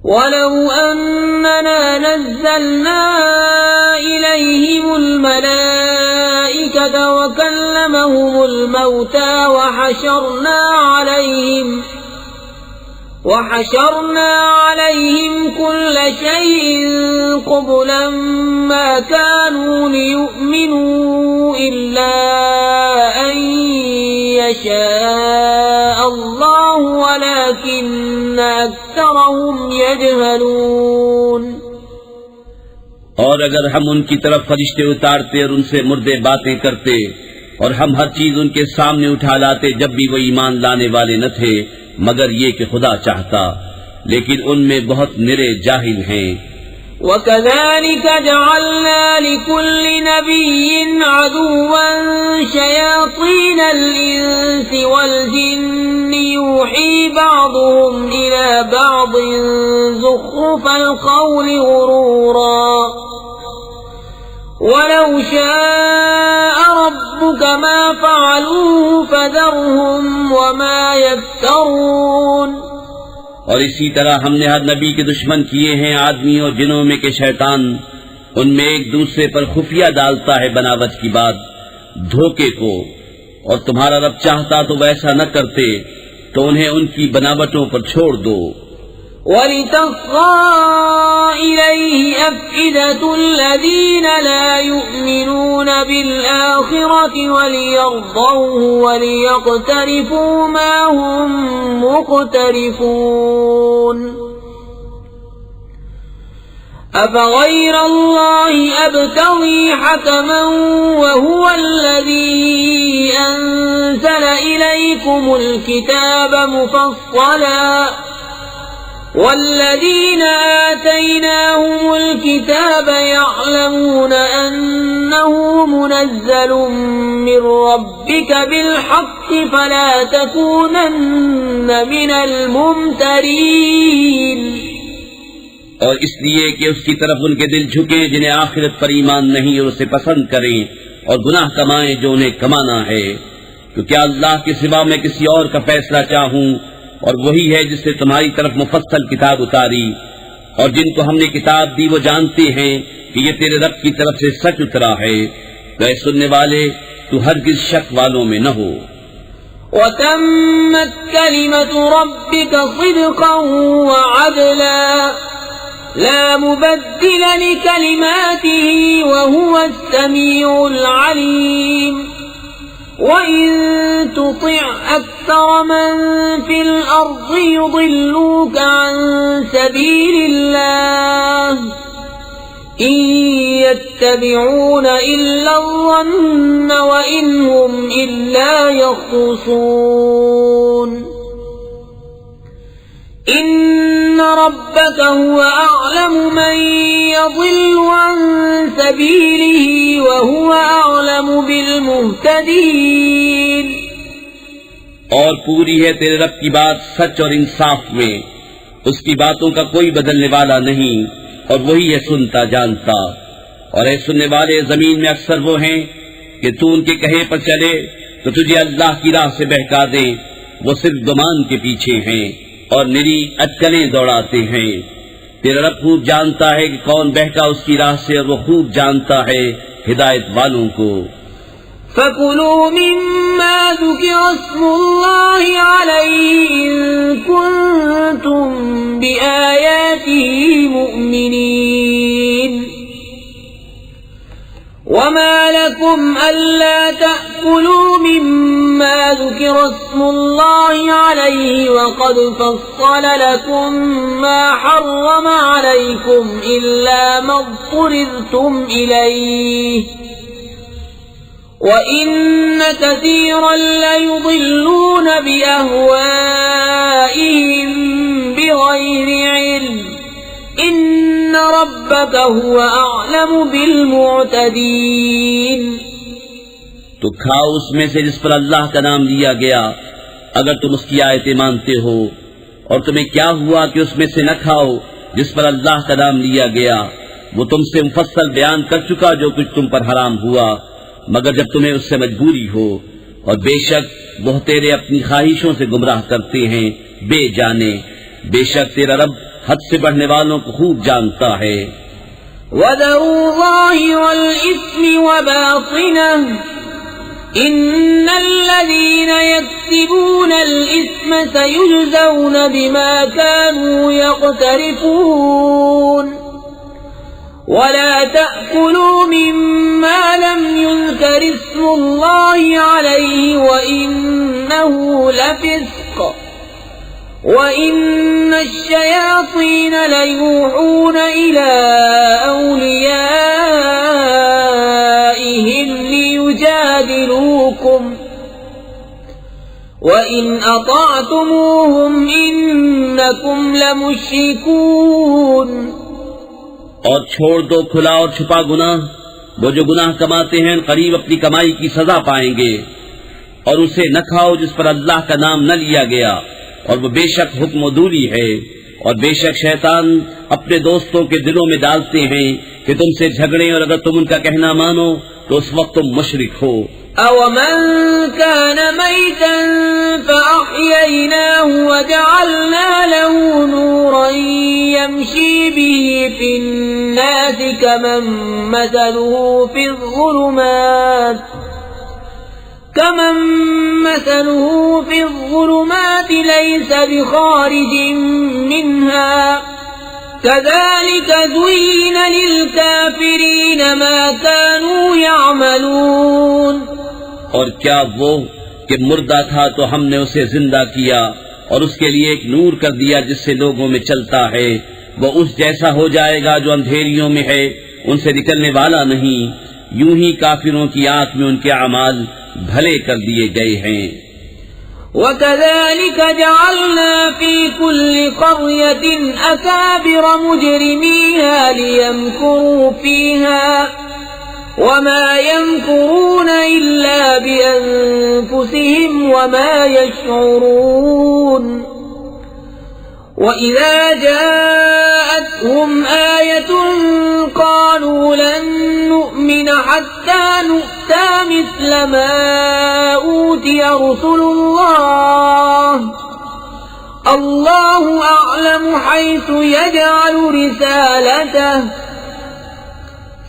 وَلَوْ أَنَّنَا نَزَّلْنَا إِلَيْهِمُ الْمَلَائِكَةَ وَكَلَّمَهُمُ الْمَوْتَى وَحَشَرْنَا عَلَيْهِمْ كُلَّ شَيْءٍ قُبُلًا مَا كَانُوا لِيُؤْمِنُوا إِلَّا أَن يَشَاءَ اللَّهُ وَلَكِنَّ أَكْثَرَهُمْ يَجْهَلُونَ۔ اور اگر ہم ان کی طرف فرشتے اتارتے اور ان سے مردے باتیں کرتے، اور ہم ہر چیز ان کے سامنے اٹھا لاتے جب بھی وہ ایمان لانے والے نہ تھے مگر یہ کہ خدا چاہتا، لیکن ان میں بہت نرے جاہل ہیں۔ وَكَذَلِكَ جَعَلْنَا لِكُلِّ نَبِيٍّ عَدُوًّا شَيَاطِينَ الْإِنسِ وَالْجِنِّ يُوحِي بَعْضُهُمْ إِلَى بَعْضٍ زُخْرُفَ الْقَوْلِ غُرُورًا وَلَوْ شَاءَ رَبُّكَ مَا فَعَلُوهُ فَذَرْهُمْ وَمَا يَفْتَرُونَ۔ اور اسی طرح ہم نے ہر نبی کے دشمن کیے ہیں آدمی اور جنوں میں کہ شیطان ان میں ایک دوسرے پر خفیہ ڈالتا ہے بناوٹ کی بات، دھوکے کو، اور تمہارا رب چاہتا تو ویسا نہ کرتے تو انہیں ان کی بناوٹوں پر چھوڑ دو۔ وَلِتَصْغَىٰ إِلَيْهِ أَفْئِدَةُ الَّذِينَ لَا يُؤْمِنُونَ بِالْآخِرَةِ وَلِيَرْضَوْهُ وَلِيَقْتَرِفُوا مَا هُمْ مُقْتَرِفُونَ۔ أَفَغَيْرَ اللَّهِ أَبْتَغِي حَكَمًا وَهُوَ الَّذِي أَنزَلَ إِلَيْكُمُ الْكِتَابَ مُفَصَّلًا وَالَّذِينَ آتَيْنَاهُمُ الْكِتَابَ يَعْلَمُونَ أَنَّهُ مُنَزَّلٌ مِّن رَّبِّكَ بِالْحَقِّ فَلَا تَكُونَنَّ مِنَ الْمُمْتَرِينَ۔ اور اس لیے کہ اس کی طرف ان کے دل جھکیں جنہیں آخرت پر ایمان نہیں اور اسے پسند کریں اور گناہ کمائیں جو انہیں کمانا ہے، تو کیا اللہ کے سوا میں کسی اور کا فیصلہ چاہوں؟ اور وہی ہے جس نے تمہاری طرف مفصل کتاب اتاری، اور جن کو ہم نے کتاب دی وہ جانتے ہیں کہ یہ تیرے رب کی طرف سے سچ اترا ہے، تو اے سننے والے تو ہرگز شک والوں میں نہ ہو۔ وَتَمَّتْ كَلِمَةُ رَبِّكَ صِدْقًا وَعَدْلًا لَا مُبَدِّلَ لِكَلِمَاتِهِ وَهُوَ السَّمِيعُ الْعَلِيمُ۔ وَإِن تُطِعْ أَكْثَرَ مَن فِي الْأَرْضِ يُضِلُّوكَ عَن سَبِيلِ اللَّهِ إِن يَتَّبِعُونَ إِلَّا الظَّنَّ وَإِنْ هُمْ إِلَّا يَخْرُصُونَ۔ إِنَّ رَبَّكَ هُوَ أَعْلَمُ مَن يَضِلُّ عَن سَبِيلِهِ وَهُوَ أَعْلَمُ بِالْمُهْتَدِينَ۔ اور پوری ہے تیرے رب کی بات سچ اور انصاف میں، اس کی باتوں کا کوئی بدلنے والا نہیں، اور وہی ہے سنتا جانتا۔ اور اے سننے والے زمین میں اکثر وہ ہیں کہ تو ان کے کہے پر چلے تو تجھے اللہ کی راہ سے بہکا دیں، وہ صرف گمان کے پیچھے ہیں اور نری اٹکلیں دوڑاتے ہیں۔ تیرا رب خوب جانتا ہے کہ کون بہکا اس کی راہ سے، اور وہ خوب جانتا ہے ہدایت والوں کو۔ فَكُلُوا مِمَّا ذُكِرَ اسْمُ اللَّهِ عَلَيْهِ إِن كُنتُم بِآيَاتِهِ مُؤْمِنِينَ۔ وَمَا لَكُمْ أَلَّا تَأْكُلُوا مِمَّا ذُكِرَ اسْمُ اللَّهِ عَلَيْهِ وَقَدْ فَصَّلَ لَكُم مَّا حَرَّمَ عَلَيْكُمْ إِلَّا مَا اضْطُرِرْتُمْ إِلَيْهِ وَإِنَّ كَثِيرًا لَّيُضِلُّونَ بِأَهْوَائِهِم بِغَيْرِ عِلْمٍ إِنَّ رَبَّكَ هُوَ أَعْلَمُ بِالْمُعْتَدِينَ۔ تو کھاؤ اس میں سے جس پر اللہ کا نام لیا گیا، اگر تم اس کی آیتیں مانتے ہو، اور تمہیں کیا ہوا کہ اس میں سے نہ کھاؤ جس پر اللہ کا نام لیا گیا؟ وہ تم سے مفصل بیان کر چکا جو کچھ تم پر حرام ہوا، مگر جب تمہیں اس سے مجبوری ہو، اور بے شک وہ تیرے اپنی خواہشوں سے گمراہ کرتے ہیں بے جانے۔ بے شک تیرا رب حد سے بڑھنے والوں کو خوب جانتا ہے۔ وَذَرُوا ظَاهِرَ الْإِثْمِ وَبَاطِنَهُ إِنَّ الَّذِينَ يَكْسِبُونَ الْإِثْمَ سَيُجْزَوْنَ بِمَا كَانُوا يَقْتَرِفُونَ وَلَا تَأْكُلُوا مِمَّا لَمْ يُذْكَرِ اسْمُ اللَّهِ عَلَيْهِ وَإِنَّهُ لَفِسْقٌ وَإِنَّ الشَّيَاطِينَ لَيُوحُونَ إِلَىٰ أَوْلِيَائِهِمْ لِيُجَادِلُوكُمْ وَإِنْ أَطَعْتُمُوهُمْ إِنَّكُمْ لَمُشْرِكُونَ۔ اور چھوڑ دو کھلا اور چھپا گناہ، وہ جو گناہ کماتے ہیں قریب اپنی کمائی کی سزا پائیں گے، اور اسے نہ کھاؤ جس پر اللہ کا نام نہ لیا گیا، اور وہ بے شک حکم و دوری ہے، اور بے شک شیطان اپنے دوستوں کے دلوں میں ڈالتے ہیں کہ تم سے جھگڑیں، اور اگر تم ان کا کہنا مانو تو اس وقت تم مشرک ہو۔ أَوَمَنْ كَانَ مَيْتًا فَأَحْيَيْنَاهُ وَجَعَلْنَا لَهُ نُورًا يَمْشِي بِهِ فِي النَّاسِ كَمَنْ مَثَلُهُ فِي الظُّلُمَاتِ لَيْسَ بِخَارِجٍ مِّنْهَا كَذَلِكَ زُيِّنَ لِلْكَافِرِينَ مَا كَانُوا يَعْمَلُونَ۔ اور کیا وہ کہ مردہ تھا تو ہم نے اسے زندہ کیا اور اس کے لیے ایک نور کر دیا جس سے لوگوں میں چلتا ہے، وہ اس جیسا ہو جائے گا جو اندھیریوں میں ہے، ان سے نکلنے والا نہیں۔ یوں ہی کافروں کی آنکھ میں ان کے اعمال بھلے کر دیے گئے ہیں۔ وَكَذَلِكَ جَعَلْنَا فِي كُلِّ قَرْيَةٍ أَكَابِرَ مُجْرِمِيهَا لِيَمْكُرُوا فِيهَا وَمَا يَمْكُرُونَ إِلَّا بِأَنفُسِهِمْ وَمَا يَشْعُرُونَ۔ وَإِذَا جَاءَتْهُمْ آيَةٌ قَالُوا لَن نُّؤْمِنَ حَتَّى نُؤْتَىٰ مِثْلَ مَا أُوتِيَ رُسُلُ اللَّهُ أَعْلَمُ حَيْثُ يَجْعَلُ رِسَالَتَهُ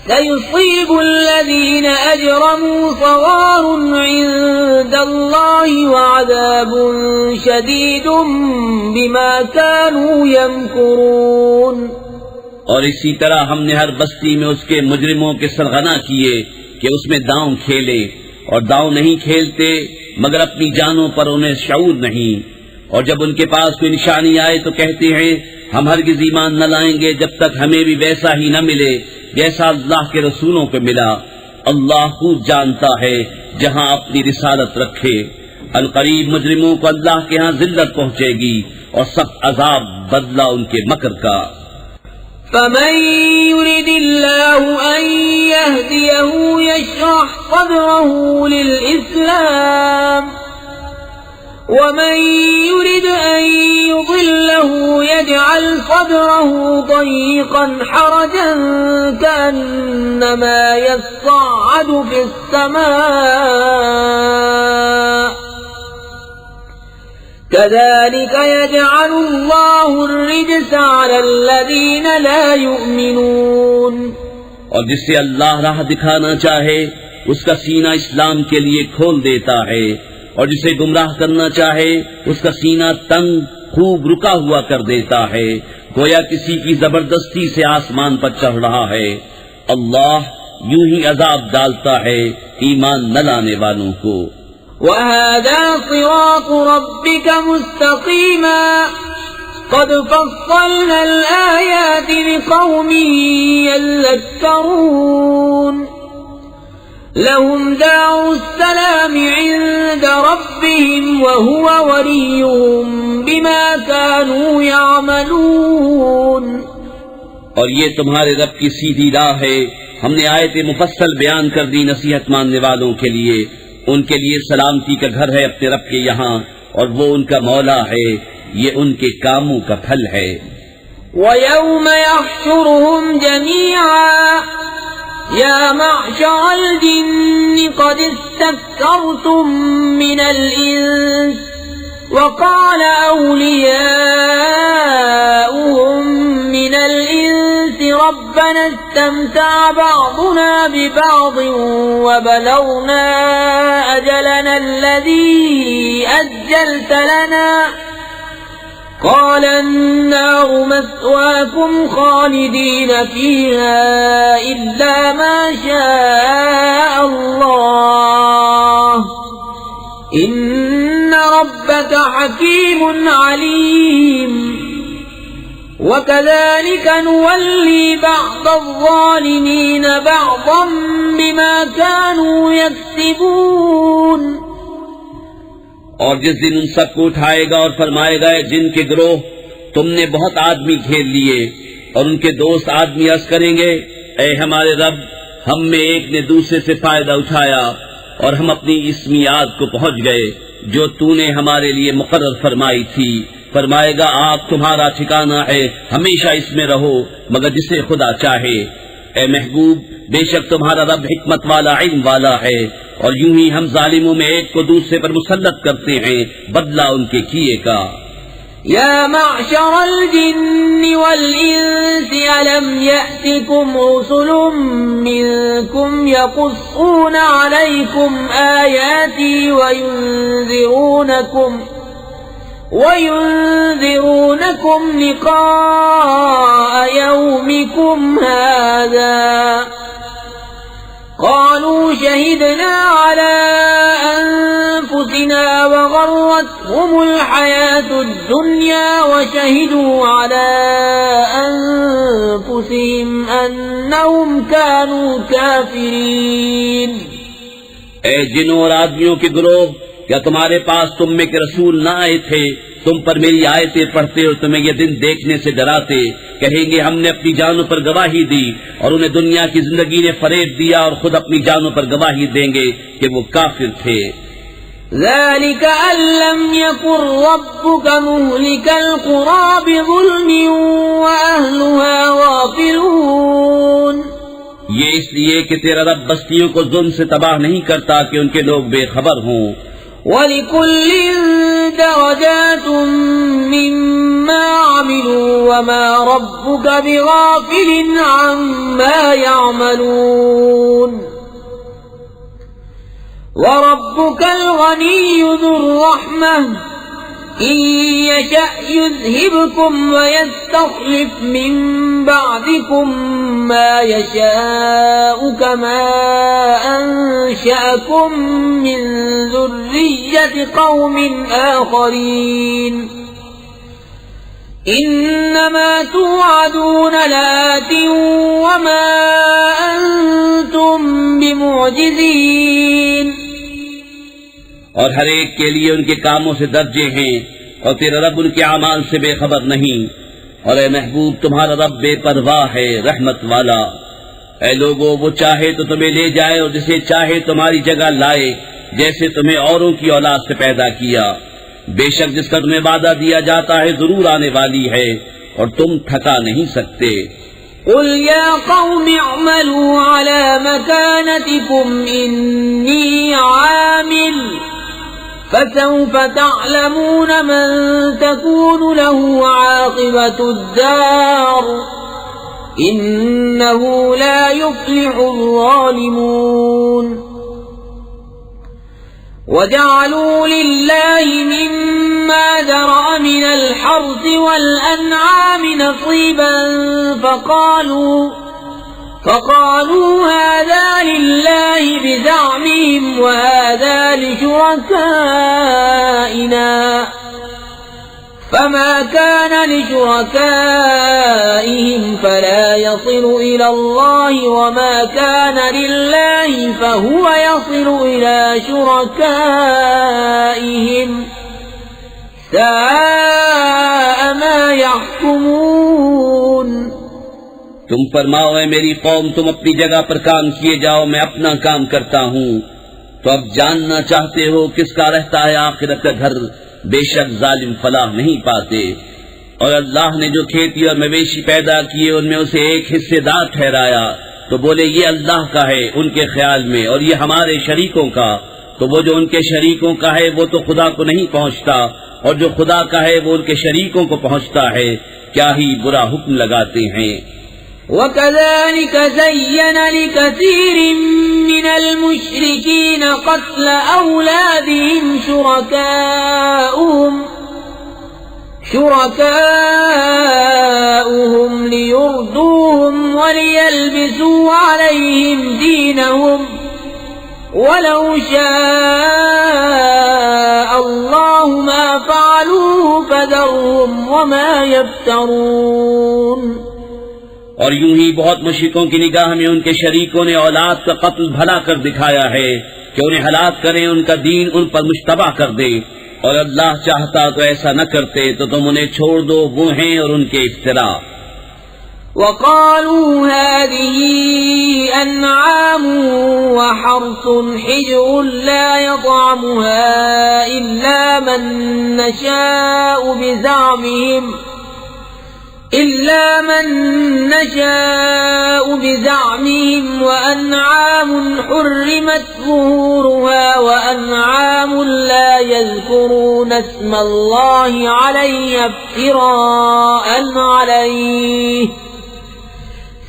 سَيُصِيبُ الَّذِينَ أَجْرَمُوا صَغَارٌ عِندَ اللَّهِ وَعَذَابٌ شَدِيدٌ بِمَا كَانُوا يَمْكُرُونَ۔ اور اسی طرح ہم نے ہر بستی میں اس کے مجرموں کے سرغنہ کیے کہ اس میں داؤں کھیلے، اور داؤں نہیں کھیلتے مگر اپنی جانوں پر انہیں شعور نہیں، اور جب ان کے پاس کوئی نشانی آئے تو کہتے ہیں ہم ہرگز ایمان نہ لائیں گے جب تک ہمیں بھی ویسا ہی نہ ملے جیسا اللہ کے رسولوں کو ملا۔ اللہ خوب جانتا ہے جہاں اپنی رسالت رکھے۔ عنقریب مجرموں کو اللہ کے ہاں ذلت پہنچے گی اور سخت عذاب بدلہ ان کے مکر کا۔ فَمَن يُرِدِ اللَّهُ أَن يَهْدِيَهُ يَشْرَحْ صَدْرَهُ لِلْإِسْلَامِ وَمَن يُرِدْ أَن يُضِلَّهُ يَجْعَلْ صَدْرَهُ ضَيِّقًا حَرَجًا كَأَنَّمَا يَصَّعَّدُ فِي السَّمَاءِ كَذَلِكَ يَجْعَلُ اللَّهُ الرِّجْسَ عَلَى الَّذِينَ لَا يُؤْمِنُونَ۔ اور جسے اللہ راہ دکھانا چاہے اس کا سینہ اسلام کے لیے کھول دیتا ہے، اور جسے گمراہ کرنا چاہے اس کا سینہ تنگ خوب رکا ہوا کر دیتا ہے، گویا کسی کی زبردستی سے آسمان پر چڑھ رہا ہے۔ اللہ یوں ہی عذاب ڈالتا ہے ایمان نہ لانے والوں کو۔ وَهَذَا صِرَاطُ رَبِّكَ مُسْتَقِيمًا قَدْ فَصَّلْنَا الْآيَاتِ لِقَوْمٍ يَذَّكَّرُونَ۔ لَهُمْ دَارُ السَّلَامِ عِندَ رَبِّهِمْ وَهُوَ وَلِيُّهُم بِمَا كَانُوا يَعْمَلُونَ۔ اور یہ تمہارے رب کی سیدھی راہ ہے، ہم نے آیت مفصل بیان کر دی نصیحت ماننے والوں کے لیے۔ ان کے لیے سلامتی کا گھر ہے اپنے رب کے یہاں، اور وہ ان کا مولا ہے، یہ ان کے کاموں کا پھل ہے۔ وَيَوْمَ يَحْشُرُهُمْ جَمِيعًا يَا مَعْشَرَ الْجِنِّ قَدِ اسْتَكْثَرْتُم مِّنَ الْإِنسِ وَقَالَ أَوْلِيَاؤُهُم ربنا استمتع بعضنا ببعض وبلغنا أجلنا الذي أجلت لنا قال النار مثواكم خالدين فيها إلا ما شاء الله إن ربك حكيم عليم وكذلك نولي بعض الظالمين بعضا بما كانوا يكسبون. اور جس دن ان سب کو اٹھائے گا اور فرمائے گا جن کے گروہ تم نے بہت آدمی گھیر لیے، اور ان کے دوست آدمی عرض کریں گے اے ہمارے رب، ہم میں ایک نے دوسرے سے فائدہ اٹھایا اور ہم اپنی اس میعاد کو پہنچ گئے جو تو نے ہمارے لیے مقرر فرمائی تھی. فرمائے گا آپ تمہارا ٹھکانہ ہے، ہمیشہ اس میں رہو مگر جسے خدا چاہے. اے محبوب، بے شک تمہارا رب حکمت والا علم والا ہے، اور یوں ہی ہم ظالموں میں ایک کو دوسرے پر مسلط کرتے ہیں بدلہ ان کے کیے کا. يا معشر الجن والإنس ألم يأتكم رسل منكم يقصون عليكم آياتي وينذرونكم لقاء يومكم هذا قالوا شهدنا على أنفسنا وغرتهم الحياة الدنيا وشهدوا على أنفسهم أنهم كانوا كافرين. اے جنوں اور آدمیوں کے گروہ، کیا تمہارے پاس تم میں کے رسول نہ آئے تھے تم پر میری آیتیں پڑھتے اور تمہیں یہ دن دیکھنے سے ڈراتے؟ کہیں گے ہم نے اپنی جانوں پر گواہی دی، اور انہیں دنیا کی زندگی نے فریب دیا اور خود اپنی جانوں پر گواہی دیں گے کہ وہ کافر تھے. ذلك أن لم يكن ربك مهلك القرى بظلم وأهلها غافلون. یہ اس لیے کہ تیرا رب بستیوں کو ظلم سے تباہ نہیں کرتا کہ ان کے لوگ بے خبر ہوں. وَلِكُلٍّ دَرَجَاتٌ مِّمَّا عَمِلُوا وَمَا رَبُّكَ بِغَافِلٍ عَمَّا يَعْمَلُونَ. وَرَبُّكَ الْغَنِيُّ ذُو الرَّحْمَةِ إِن يَشَأْ يُذْهِبْكُمْ وَيَسْتَخْلِفْ مِن بَعْدِكُم مَّا يَشَاءُ كَمَا أَنشَأَكُم مِّن ذُرِّيَّةِ قَوْمٍ آخَرِينَ. إِنَّمَا تُوعَدُونَ لَآتٍ وَمَا أَنتُم بِمُعْجِزِينَ. اور ہر ایک کے لیے ان کے کاموں سے درجے ہیں، اور تیرا رب ان کے اعمال سے بے خبر نہیں. اور اے محبوب، تمہارا رب بے پرواہ ہے، رحمت والا. اے لوگو، وہ چاہے تو تمہیں لے جائے اور جسے چاہے تمہاری جگہ لائے، جیسے تمہیں اوروں کی اولاد سے پیدا کیا. بے شک جس کا تمہیں وعدہ دیا جاتا ہے ضرور آنے والی ہے، اور تم تھکا نہیں سکتے. قل يا قوم اعملوا على مكانتكم إني عامل فسوف تعلمون من تكون له عاقبة الدار إنه لا يفلح الظالمون. وجعلوا لله مما ذرأ من الحرث والأنعام نصيبا فقالوا هذا لله بزعمهم وهذا لشركائنا فما كان لشركائهم فلا يصل إلى الله وما كان لله فهو يصل إلى شركائهم ساء ما يحكمون. تم فرماؤ اے میری قوم، تم اپنی جگہ پر کام کیے جاؤ، میں اپنا کام کرتا ہوں. تو اب جاننا چاہتے ہو کس کا رہتا ہے آخرت کا گھر؟ بے شک ظالم فلاح نہیں پاتے. اور اللہ نے جو کھیتی اور مویشی پیدا کیے ان میں اسے ایک حصے دار ٹھہرایا تو بولے یہ اللہ کا ہے ان کے خیال میں، اور یہ ہمارے شریکوں کا. تو وہ جو ان کے شریکوں کا ہے وہ تو خدا کو نہیں پہنچتا، اور جو خدا کا ہے وہ ان کے شریکوں کو پہنچتا ہے. کیا ہی برا حکم لگاتے ہیں. وكذلك زين لكثير من المشركين قتل أولادهم شركاؤهم ليردوهم وليلبسوا عليهم دينهم ولو شاء الله ما فعلوه فذرهم وما يفترون. اور یوں ہی بہت مشرکوں کی نگاہ میں ان کے شریکوں نے اولاد کا قتل بھلا کر دکھایا ہے کہ انہیں ہلاک کریں، ان کا دین ان پر مشتبہ کر دے، اور اللہ چاہتا تو ایسا نہ کرتے تو تم انہیں چھوڑ دو، وہ ہیں اور ان کے افترا. وقالوا هذه أنعام وحرث حجر لا يطعمها إلا من نشاء بزعمهم وأنعام حرمت ظهورها وأنعام لا يذكرون اسم الله عليها افتراء عليه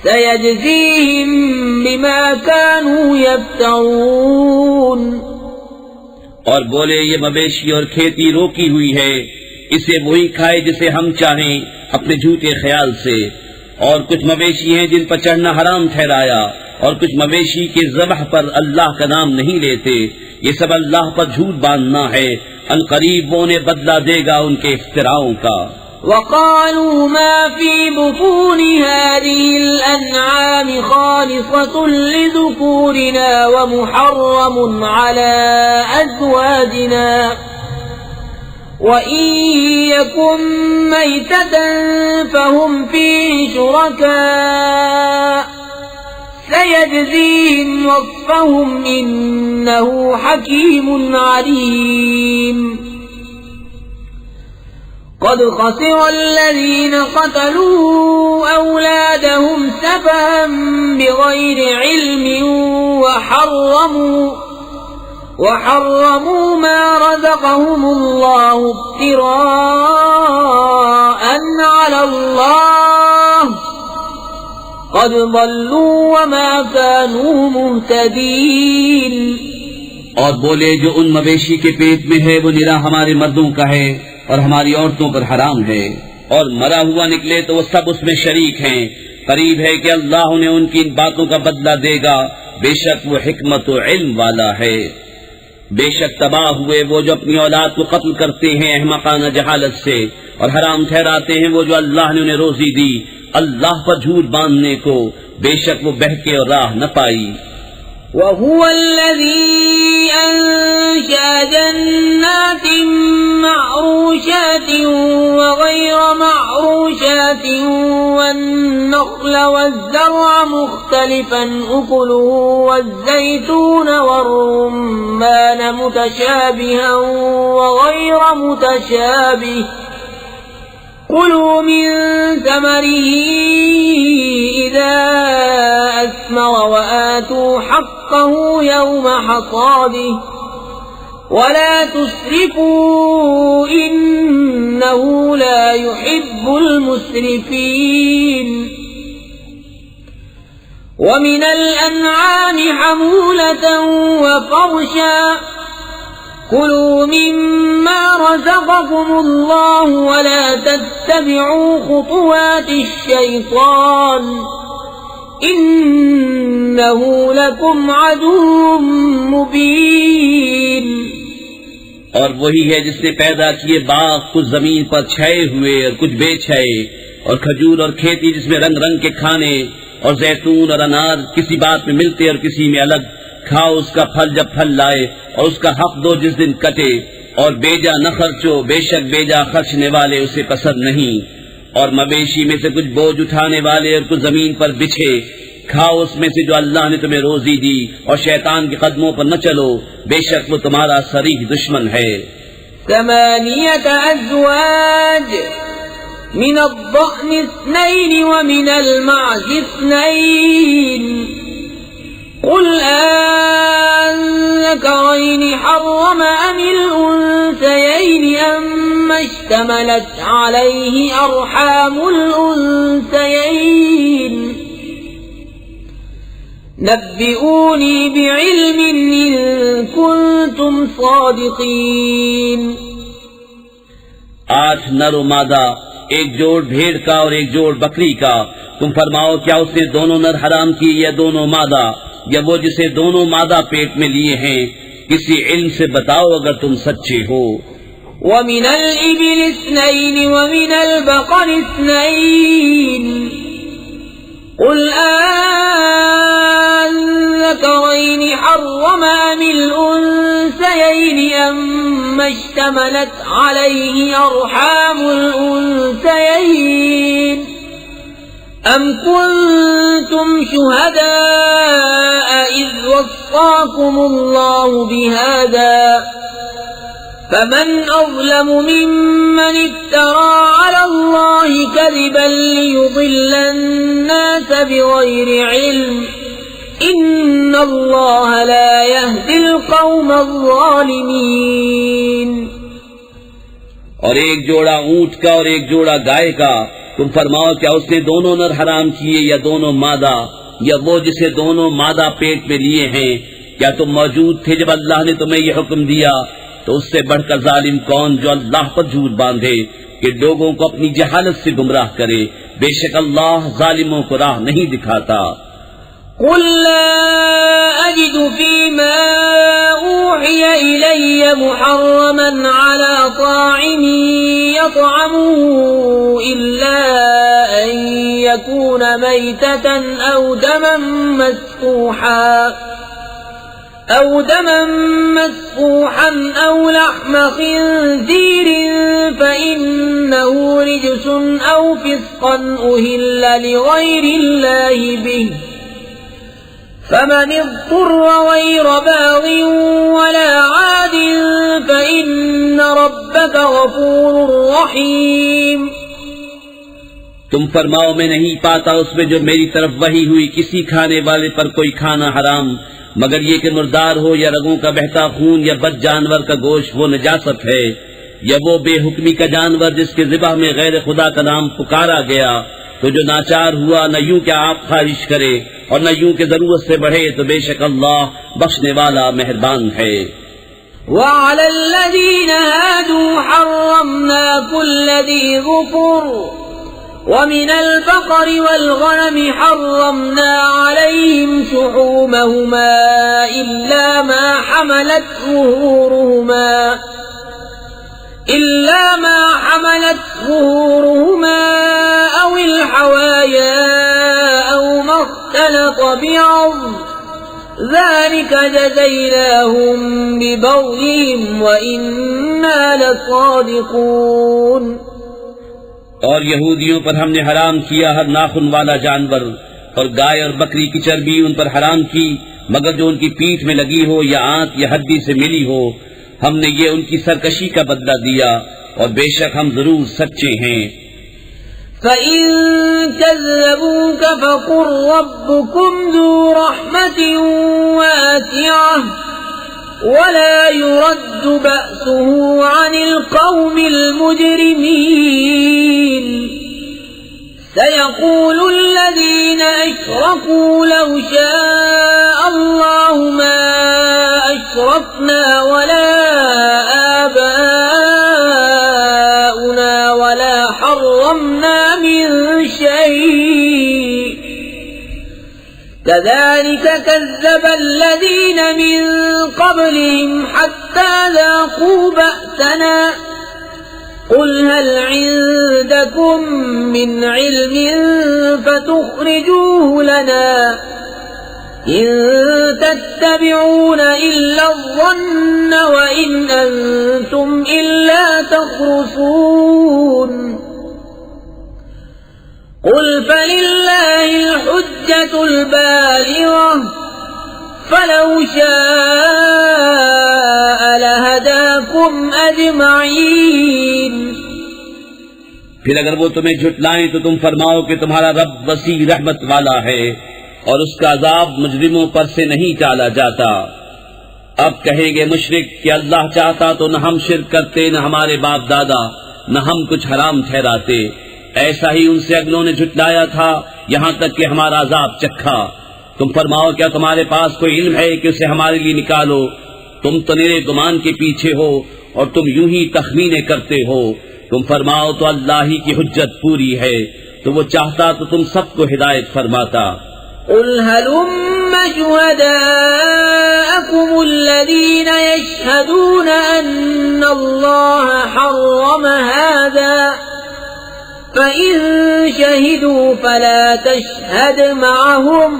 سيجزيهم بما كانوا يفترون. اور بولے یہ مویشی اور کھیتی روکی ہوئی ہے، اسے وہی کھائے جسے ہم چاہیں اپنے جھوٹے خیال سے، اور کچھ مویشی ہیں جن پر چڑھنا حرام ٹھہرایا، اور کچھ مویشی کے ذبح پر اللہ کا نام نہیں لیتے، یہ سب اللہ پر جھوٹ باندھنا ہے، ان قریب وہ انہیں بدلہ دے گا ان کے افتراؤں کا. وقالوا ما في بطون هذه الأنعام خالصة لذكورنا ومحرم على أزواجنا وإن يكن ميتة فهم فيه شركاء سيجزيهم وصفهم إنه حكيم عليم. قد خسر الذين قتلوا أولادهم سفها بغير علم وحرموا ما رزقهم الله افتراء على الله قد ضلوا وما كانوا مهتدين. اور بولے جو ان مویشی کے پیٹ میں ہے وہ نرا ہمارے مردوں کا ہے اور ہماری عورتوں پر حرام ہے، اور مرا ہوا نکلے تو وہ سب اس میں شریک ہیں، قریب ہے کہ اللہ انہیں ان کی ان باتوں کا بدلہ دے گا، بے شک وہ حکمت و علم والا ہے. بے شک تباہ ہوئے وہ جو اپنی اولاد کو قتل کرتے ہیں احمقانہ جہالت سے، اور حرام ٹھہراتے ہیں وہ جو اللہ نے انہیں روزی دی اللہ پر جھوٹ باندھنے کو، بے شک وہ بہکے اور راہ نہ پائی. وهو الذي أنشأ جنات معروشات وغير معروشات والنخل والزرع مختلفا أكله والزيتون والرمان متشابها وغير متشابه كلوا من ثمره إذا أثمر وآتوا حقه يوم حصاده ولا تسرفوا إنه لا يحب المسرفين. ومن الأنعام حمولة وفرشا كلوا مما رزقكم الله ولا تتبعوا خطوات الشيطان إنه لكم عدو مبين. اور وہی ہے جس نے پیدا کیے باغ کچھ زمین پر چھائے ہوئے اور کچھ بے چھائے، اور کھجور اور کھیتی جس میں رنگ رنگ کے کھانے، اور زیتون اور انار کسی بات میں ملتے اور کسی میں الگ. کھاؤ اس کا پھل جب پھل لائے اور اس کا حق دو جس دن کٹے، اور بیجا نہ خرچو، بے شک بیجا خرچنے والے اسے پسند نہیں. اور مویشی میں سے کچھ بوجھ اٹھانے والے اور کچھ زمین پر بچھے، کھاؤ اس میں سے جو اللہ نے تمہیں روزی دی، اور شیطان کے قدموں پر نہ چلو، بے شک وہ تمہارا صریح دشمن ہے. 8 أزواج من الضأن 2 ومن المعز 2 قل أذكرين حرم أم الأنثيين أما اشتملت عليه أرحام الأنثيين نبئوني بعلم إن كنتم صادقين. 8 نر و مادہ، ایک جوڑ بھیڑ کا اور ایک جوڑ بکری کا. تم فرماؤ کیا اس نے دونوں نر حرام کی یا دونوں مادہ، یا وہ جسے دونوں مادہ پیٹ میں لیے ہیں؟ کسی علم سے بتاؤ اگر تم سچے ہو. ومن الإبل 2 ومن البقر 2 قل أذكرين حرم أم الأنثيين أما اشتملت عليه أرحام الأنثيين أم كنتم شهداء إذ وصاكم الله بهذا فمن أظلم ممن افترى على الله كذبا ليضل الناس بغير علم إن الله لا يهدي القوم الظالمين. اور ایک جوڑا اونٹ کا اور ایک جوڑا گائے کا. تم فرماؤ کیا اس نے دونوں نر حرام کیے یا دونوں مادہ، یا وہ جسے دونوں مادہ پیٹ میں لیے ہیں؟ کیا تم موجود تھے جب اللہ نے تمہیں یہ حکم دیا؟ تو اس سے بڑھ کر ظالم کون جو اللہ پر جھوٹ باندھے کہ لوگوں کو اپنی جہالت سے گمراہ کرے. بے شک اللہ ظالموں کو راہ نہیں دکھاتا. قل لا أجد فيما أوحي إلي محرما على طاعم يطعمه إلا أن يكون ميتة أو دما مسفوحا أو لحم خنزير فإنه رجس أو فسقا أهل لغير الله به فمن اضطر غير باغ ولا عاد فإن ربك غفور رحيم. تم فرماؤ میں نہیں پاتا اس میں جو میری طرف وحی ہوئی کسی کھانے والے پر کوئی کھانا حرام مگر یہ کہ مردار ہو یا رگوں کا بہتا خون یا بد جانور کا گوشت وہ نجاست ہے، یا وہ بے حکمی کا جانور جس کے ذبح میں غیر خدا کا نام پکارا گیا. تو جو ناچار ہوا نہ یوں کہ آپ خواہش کرے اور نہ یوں کہ ضرورت سے بڑھے تو بے شک اللہ بخشنے والا مہربان ہے. وعلى الذين هادوا حرمنا كل ذي ظفر ومن البقر والغنم حرمنا عليهم شحومهما إلا ما حملت ظهورهما أو الحوايا أو ما اختلط بعظم ذلك جزيناهم ببغيهم وإنا لصادقون. اور یہودیوں پر ہم نے حرام کیا ہر ناخن والا جانور، اور گائے اور بکری کی چربی ان پر حرام کی مگر جو ان کی پیٹھ میں لگی ہو یا آنت یا ہڈی سے ملی ہو. ہم نے یہ ان کی سرکشی کا بدلہ دیا اور بے شک ہم ضرور سچے ہیں. فَإِن كَذَّبُوكَ فَقُلْ رَبُّكُمْ ذُو رَحْمَةٍ وَاسِعَةٍ وَلَا يُرَدُّ بَأْسُهُ عَنِ الْقَوْمِ الْمُجْرِمِينَ. سَيَقُولُ الَّذِينَ أَشْرَكُوا لَوْ شَاءَ اللَّهُ مَا أَشْرَكْنَا وَلَا آبَاؤُنَا وَلَا حَرَّمْنَا مِن شَيْءٍ كَذَلِكَ كَذَّبَ الَّذِينَ مِن قَبْلِهِمْ حَتَّى ذَاقُوا بَأْسَنَا. قُلْ هَلْ عِندَكُم مِّنْ عِلْمٍ فَتُخْرِجُوهُ لَنَا إِن تَتَّبِعُونَ إِلَّا الظَّنَّ وَإِنْ أَنتُمْ إِلَّا تَخْرُصُونَ. قُلْ فَلِلَّهِ الْحُجَّةُ الْبَالِغَةُ فَلَوْ شَاءَ لَهَدَاكُمْ أَجْمَعِينَ. پھر اگر وہ تمہیں جھٹلائیں تو تم فرماؤ کہ تمہارا رب وسیع رحمت والا ہے اور اس کا عذاب مجرموں پر سے نہیں ٹالا جاتا. اب کہیں گے مشرک کہ اللہ چاہتا تو نہ ہم شرک کرتے نہ ہمارے باپ دادا نہ ہم کچھ حرام ٹھہراتے. ایسا ہی ان سے اگلوں نے جھٹلایا تھا یہاں تک کہ ہمارا عذاب چکھا. تم فرماؤ کیا تمہارے پاس کوئی علم ہے کہ اسے ہمارے لیے نکالو؟ تم تو میرے گمان کے پیچھے ہو اور تم یوں ہی تخمینے کرتے ہو۔ تم فرماؤ تو اللہ ہی کی حجت پوری ہے، تو وہ چاہتا تو تم سب کو ہدایت فرماتا۔ قل هلم شهداءكم الذين يشهدون أن الله حرم هذا فإن شهدوا فلا تشهد معهم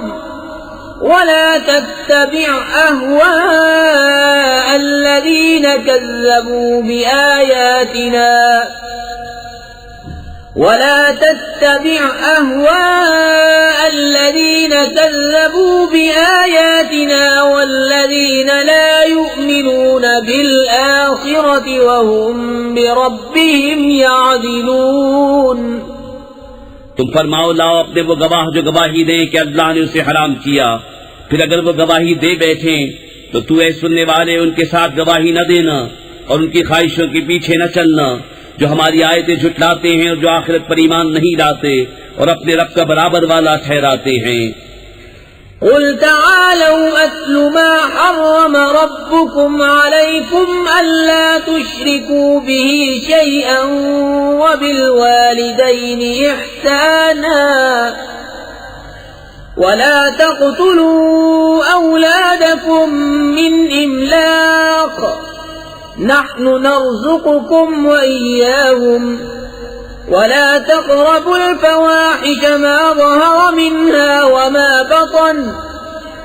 ولا تتبع أهواء الذين كذبوا بآياتنا والذين لا يؤمنون بالآخرة وهم بربهم يعدلون۔ تم فرماؤ لاؤ اپنے وہ گواہ جو گواہی دیں کہ اللہ نے اسے حرام کیا، پھر اگر وہ گواہی دے بیٹھیں تو تو اے سننے والے ان کے ساتھ گواہی نہ دینا اور ان کی خواہشوں کے پیچھے نہ چلنا جو ہماری آیتیں جھٹلاتے ہیں اور جو آخرت پر ایمان نہیں لاتے اور اپنے رب کا برابر والا ٹھہراتے ہیں۔ قل تعالوا أتل ما حرم ربكم عليكم ألا تشركوا به شيئا وبالوالدين إحسانا ولا تقتلوا أولادكم من إملاق نحن نرزقكم وإياهم ولا تقربوا الفواحش ما ظهر منها وما بطن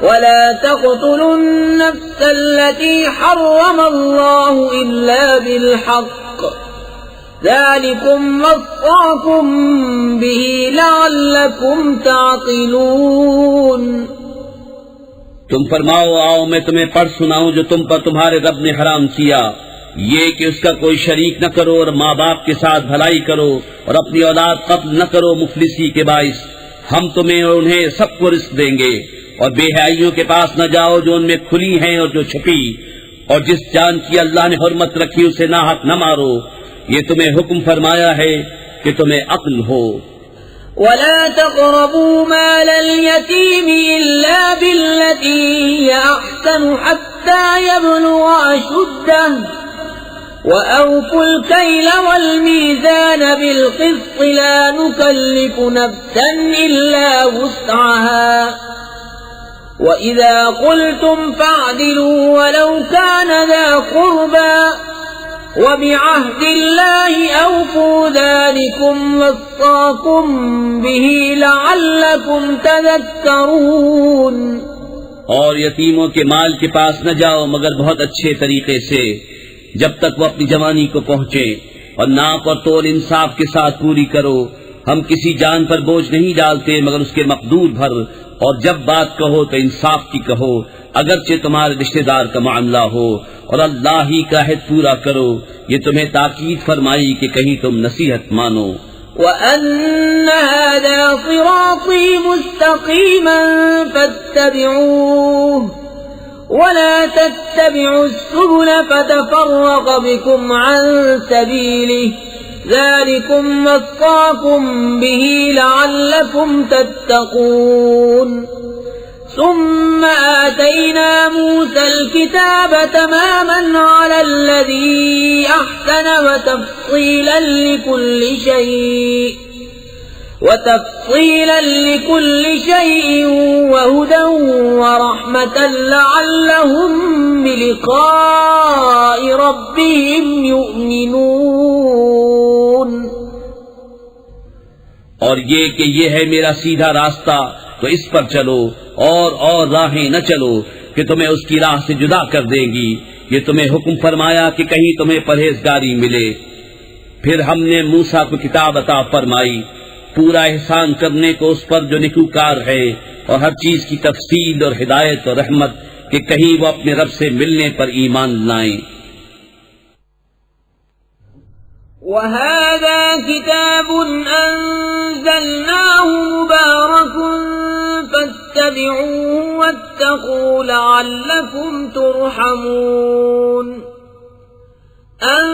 ولا تقتلوا النفس التي حرم الله إلا بالحق ذلكم وصاكم به لعلكم تعقلون۔ تم فرماؤ آؤ میں تمہیں پڑھ سناؤں جو تم پر تمہارے رب نے حرام کیا، یہ کہ اس کا کوئی شریک نہ کرو اور ماں باپ کے ساتھ بھلائی کرو اور اپنی اولاد قتل نہ کرو مفلسی کے باعث۔ ہم تمہیں اور انہیں سب کو رزق دیں گے، اور بے حیائیوں کے پاس نہ جاؤ جو ان میں کھلی ہیں اور جو چھپی، اور جس جان کی اللہ نے حرمت رکھی اسے ناحق نہ مارو۔ یہ تمہیں حکم فرمایا ہے کہ تمہیں عقل ہو۔ ولا تقربوا مال اليتيم إلا بالتي هي أحسن حتى يبلغ أشده وأوفوا الكيل والميزان بالقسط لا نكلف نفسا إلا وسعها وإذا قلتم فاعدلوا ولو كان ذا قربى وبعهد الله أوفوا ذلكم وصاكم به لعلكم تذكرون۔ اور یتیموں کے مال کے پاس نہ جاؤ مگر بہت اچھے طریقے سے جب تک وہ اپنی جوانی کو پہنچے، اور ناپ اور تول انصاف کے ساتھ پوری کرو۔ ہم کسی جان پر بوجھ نہیں ڈالتے مگر اس کے مقدور بھر، اور جب بات کہو تو انصاف کی کہو اگرچہ تمہارے رشتہ دار کا معاملہ ہو، اور اللہ ہی کا عہد پورا کرو۔ یہ تمہیں تاکید فرمائی کہ کہیں تم نصیحت مانو۔ وَأَنَّ هَذَا صِرَاطِي مُسْتَقِيمًا فَاتَّبِعُوهُ وَلَا تَتَّبِعُوا السُّبُلَ فَتَفَرَّقَ بِكُمْ عَن سَبِيلِهِ ذَلِكُمْ وَصَّاكُمْ بِهِ لَعَلَّكُمْ تَتَّقُونَ۔ ثم آتينا موسى الكتاب تماما على الذي أحسن وتفصيلا لكل شيء وهدى ورحمة لعلهم بلقاء ربهم يؤمنون۔ اور یہ کہ یہ ہے میرا سیدھا راستہ تو اس پر چلو، اور راہیں نہ چلو کہ تمہیں اس کی راہ سے جدا کر دیں گی۔ یہ تمہیں حکم فرمایا کہ کہیں تمہیں پرہیزگاری ملے۔ پھر ہم نے موسیٰ کو کتاب عطا فرمائی، پورا احسان کرنے کو اس پر جو نیکوکار ہے، اور ہر چیز کی تفصیل اور ہدایت اور رحمت کہ کہیں وہ اپنے رب سے ملنے پر ایمان لائیں۔ وَهَذَا كِتَابٌ أَنزَلْنَاهُ مُبَارَكٌ فَاتَّبِعُوهُ وَاتَّقُوا لَعَلَّكُمْ تُرْحَمُونَ۔ أَن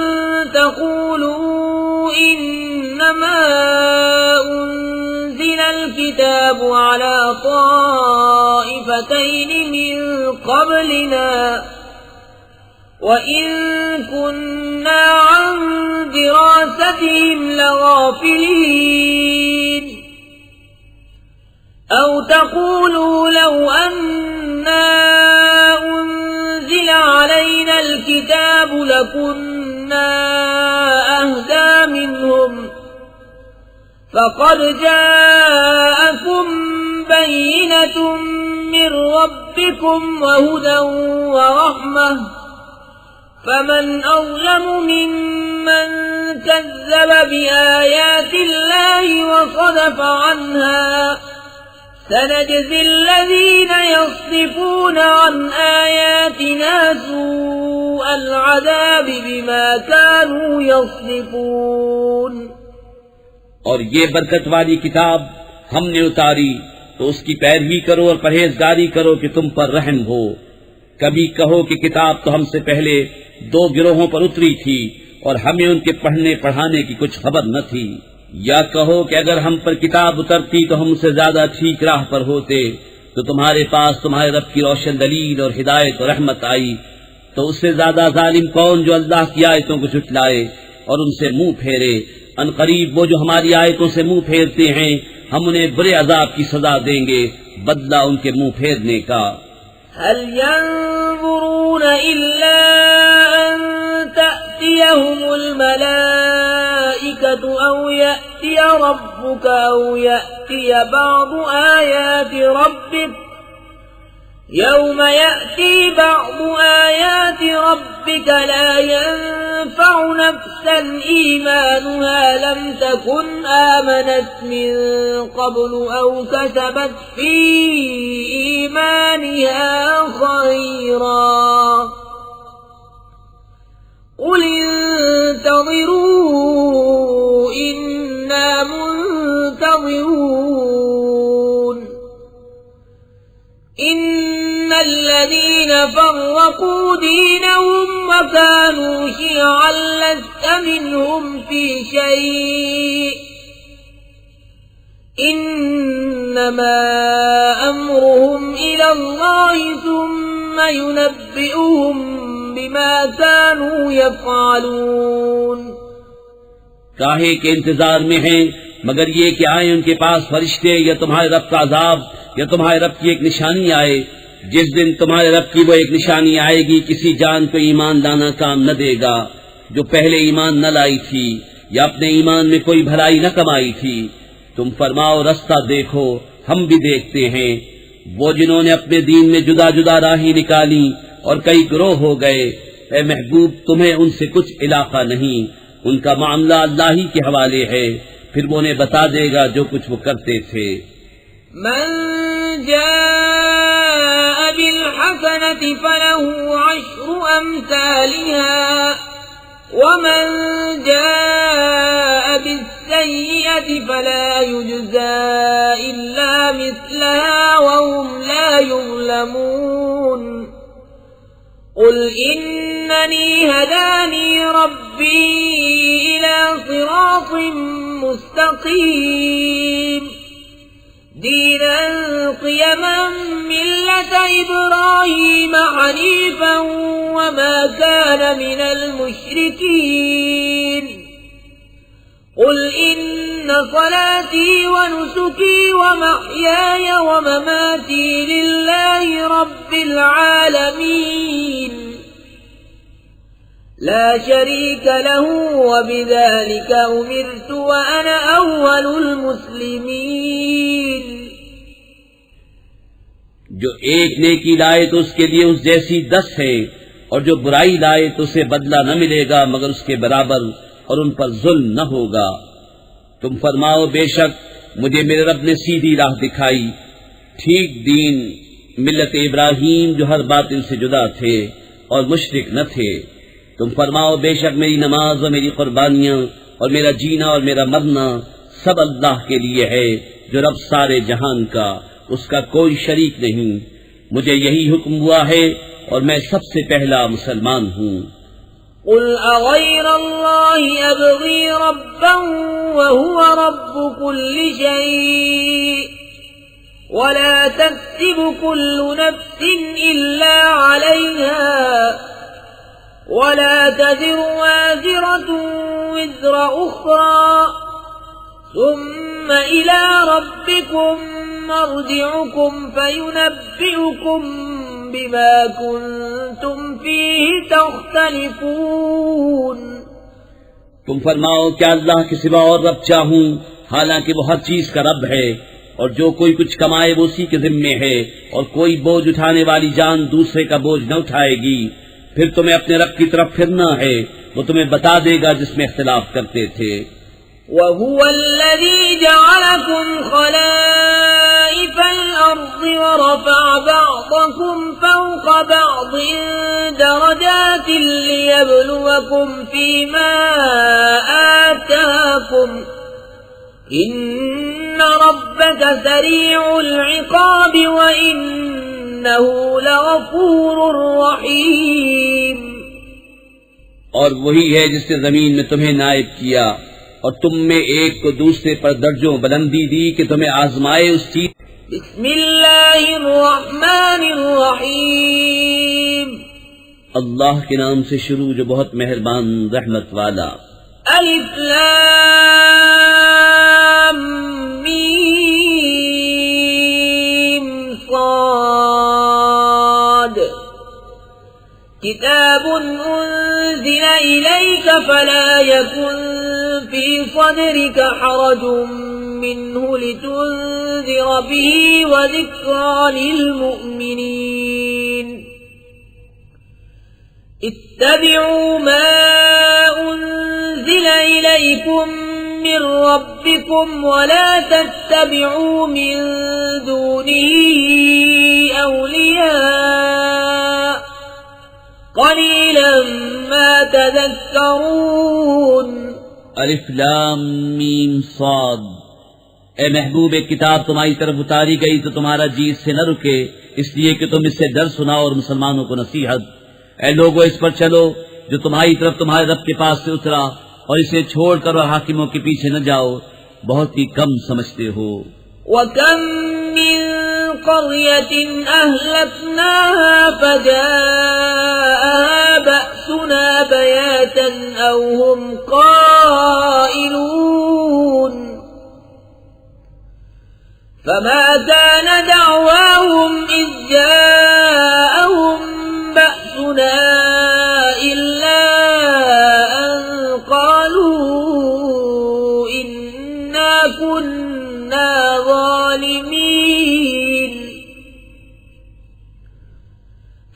تَقُولُوا إِنَّمَا أُنزِلَ الْكِتَابُ عَلَى طَائِفَتَيْنِ مرتين من قبلنا وإن كنا عن دراستهم لغافلين أو تقولوا لو أنا أنزل علينا الكتاب لكنا أهدى منهم فقد جاءكم بينة من ربكم وهدى ورحمة فمن أظلم ممن كذب بآيات الله وصدف عنها سنجزي الذين يصدفون عن آياتنا سوء العذاب بما كانوا يصدفون۔ اور یہ برکت والی کتاب ہم نے اتاری تو اس کی پیروی کرو اور پرہیزگاری کرو کہ تم پر رحم ہو۔ کبھی کہو کہ کتاب تو ہم سے پہلے 2 گروہوں پر اتری تھی اور ہمیں ان کے پڑھنے پڑھانے کی کچھ خبر نہ تھی، یا کہو کہ اگر ہم پر کتاب اترتی تو ہم سے زیادہ ٹھیک راہ پر ہوتے، تو تمہارے پاس تمہارے رب کی روشن دلیل اور ہدایت اور رحمت آئی، تو اس سے زیادہ ظالم کون جو اللہ کی آیتوں کو جھٹلائے اور ان سے منہ پھیرے۔ ان قریب وہ جو ہماری آیتوں سے منہ پھیرتے ہیں ہم انہیں برے عذاب کی سزا دیں گے، بدلہ ان کے منہ پھیرنے کا۔ هل ينظرون إلا أن تأتيهم الملائكة أو يأتي ربك أو يأتي بعض آيات ربك يوم يأتي بعض آيات ربك لا ينفع نفسا إيمانها لم تكن آمنت من قبل أو كسبت في إيمانها خيرا قل انتظروا إنا منتظرون إن الذين فرقوا دينهم وكانوا شيعا لست منهم في شيء إنما أمرهم إلى الله ثم ينبئهم بما كانوا يفعلون۔ کاہے کے انتظار میں ہیں مگر یہ کہ آئیں ان کے پاس فرشتے یا تمہارے رب کا عذاب یا تمہارے رب کی ایک نشانی آئے۔ جس دن تمہارے رب کی وہ ایک نشانی آئے گی کسی جان کو ایمان لانا کام نہ دے گا جو پہلے ایمان نہ لائی تھی یا اپنے ایمان میں کوئی بھلائی نہ کمائی تھی۔ تم فرماؤ رستہ دیکھو ہم بھی دیکھتے ہیں۔ وہ جنہوں نے اپنے دین میں جدا جدا راہیں نکالی اور کئی گروہ ہو گئے، اے محبوب تمہیں ان سے کچھ علاقہ نہیں، ان کا معاملہ اللہ ہی کے حوالے ہے، پھر وہ انہیں بتا دے گا جو کچھ وہ کرتے تھے۔ من جاء بالحسنة فله 10 أمثالها ومن جاء بالسيئة فلا يجزى إلا مثلها وهم لا يظلمون قل إنني هداني ربي إلى صراط مستقيم دينا قيما ملة إبراهيم حنيفا وما كان من المشركين قل إن صلاتي ونسكي ومحياي ومماتي لله رب العالمين لا شريك له وبذلك أمرت وأنا أول المسلمين۔ جو ایک نیکی لائے تو اس کے لیے اس جیسی 10 ہے، اور جو برائی لائے تو اسے بدلہ نہ ملے گا مگر اس کے برابر، اور ان پر ظلم نہ ہوگا۔ تم فرماؤ بے شک مجھے میرے رب نے سیدھی راہ دکھائی، ٹھیک دین ملت ابراہیم جو ہر باطل سے جدا تھے اور مشرک نہ تھے۔ تم فرماؤ بے شک میری نماز اور میری قربانیاں اور میرا جینا اور میرا مرنا سب اللہ کے لیے ہے جو رب سارے جہان کا، اس کا کوئی شریک نہیں۔ مجھے یہی حکم ہوا ہے اور میں سب سے پہلا مسلمان ہوں۔ قل اغير الله ابغي ربا وهو رب كل شيء ولا تكسب كل نفس إلا عليها ولا تزر وازرة وزر أخرى ثم إلى ربكم مرجعكم فينبئكم بما كنتم فيه تختلفون۔ تم فرماؤ کیا اللہ کے سوا اور رب چاہوں، حالانکہ وہ ہر چیز کا رب ہے، اور جو کوئی کچھ کمائے وہ اسی کے ذمے ہے، اور کوئی بوجھ اٹھانے والی جان دوسرے کا بوجھ نہ اٹھائے گی۔ پھر تمہیں اپنے رب کی طرف پھرنا ہے، وہ تمہیں بتا دے گا جس میں اختلاف کرتے تھے۔ وَهُوَ الَّذِي جَعَلَكُمْ خَلَائِفَ الْأَرْضِ وَرَفَعَ بَعْضَكُمْ فَوْقَ بَعْضٍ دَرَجَاتٍ لِيَبْلُوَكُمْ فِيمَا آتَاكُمْ إِنَّ رَبَّكَ سَرِيعُ الْعِقَابِ وَإِنَّهُ لَغَفُورٌ رَحِيمٌ۔ اور وہی ہے جس نے زمین میں تمہیں نائب کیا اور تم میں ایک کو دوسرے پر درجوں بلندی دی کہ تمہیں آزمائے اس چیز۔ بسم اللہ الرحمن الرحیم۔ اللہ کے نام سے شروع جو بہت مہربان رحمت والا۔ الف لام میم صاد کتاب انزل الیک فلا یکن في صدرك حرج منه لتنذر به وذكرى للمؤمنين اتبعوا ما أنزل إليكم من ربكم ولا تتبعوا من دونه أولياء قليلا ما تذكرون۔ الف لام میم صاد۔ اے محبوب، ایک کتاب تمہاری طرف اتاری گئی تو تمہارا جی اس سے نہ رکے، اس لیے کہ تم اس سے ڈر سناؤ اور مسلمانوں کو نصیحت۔ اے لوگو، اس پر چلو جو تمہاری طرف تمہارے رب کے پاس سے اترا، اور اسے چھوڑ کر اور حاکموں کے پیچھے نہ جاؤ، بہت ہی کم سمجھتے ہو۔ وَكَمْ مِنْ قَرْيَةٍ أَهْلَكْنَاهَا فَجَاءَهَا بَأْسُنَا بَيَاتًا أَوْ هُمْ قَائِلُونَ فَمَا كَانَ دَعْوَاهُمْ إِذْ جَاءَهُمْ بَأْسُنَا إِلَّا أَنْ قَالُوا إِنَّا كُنَّا ظَالِمِينَ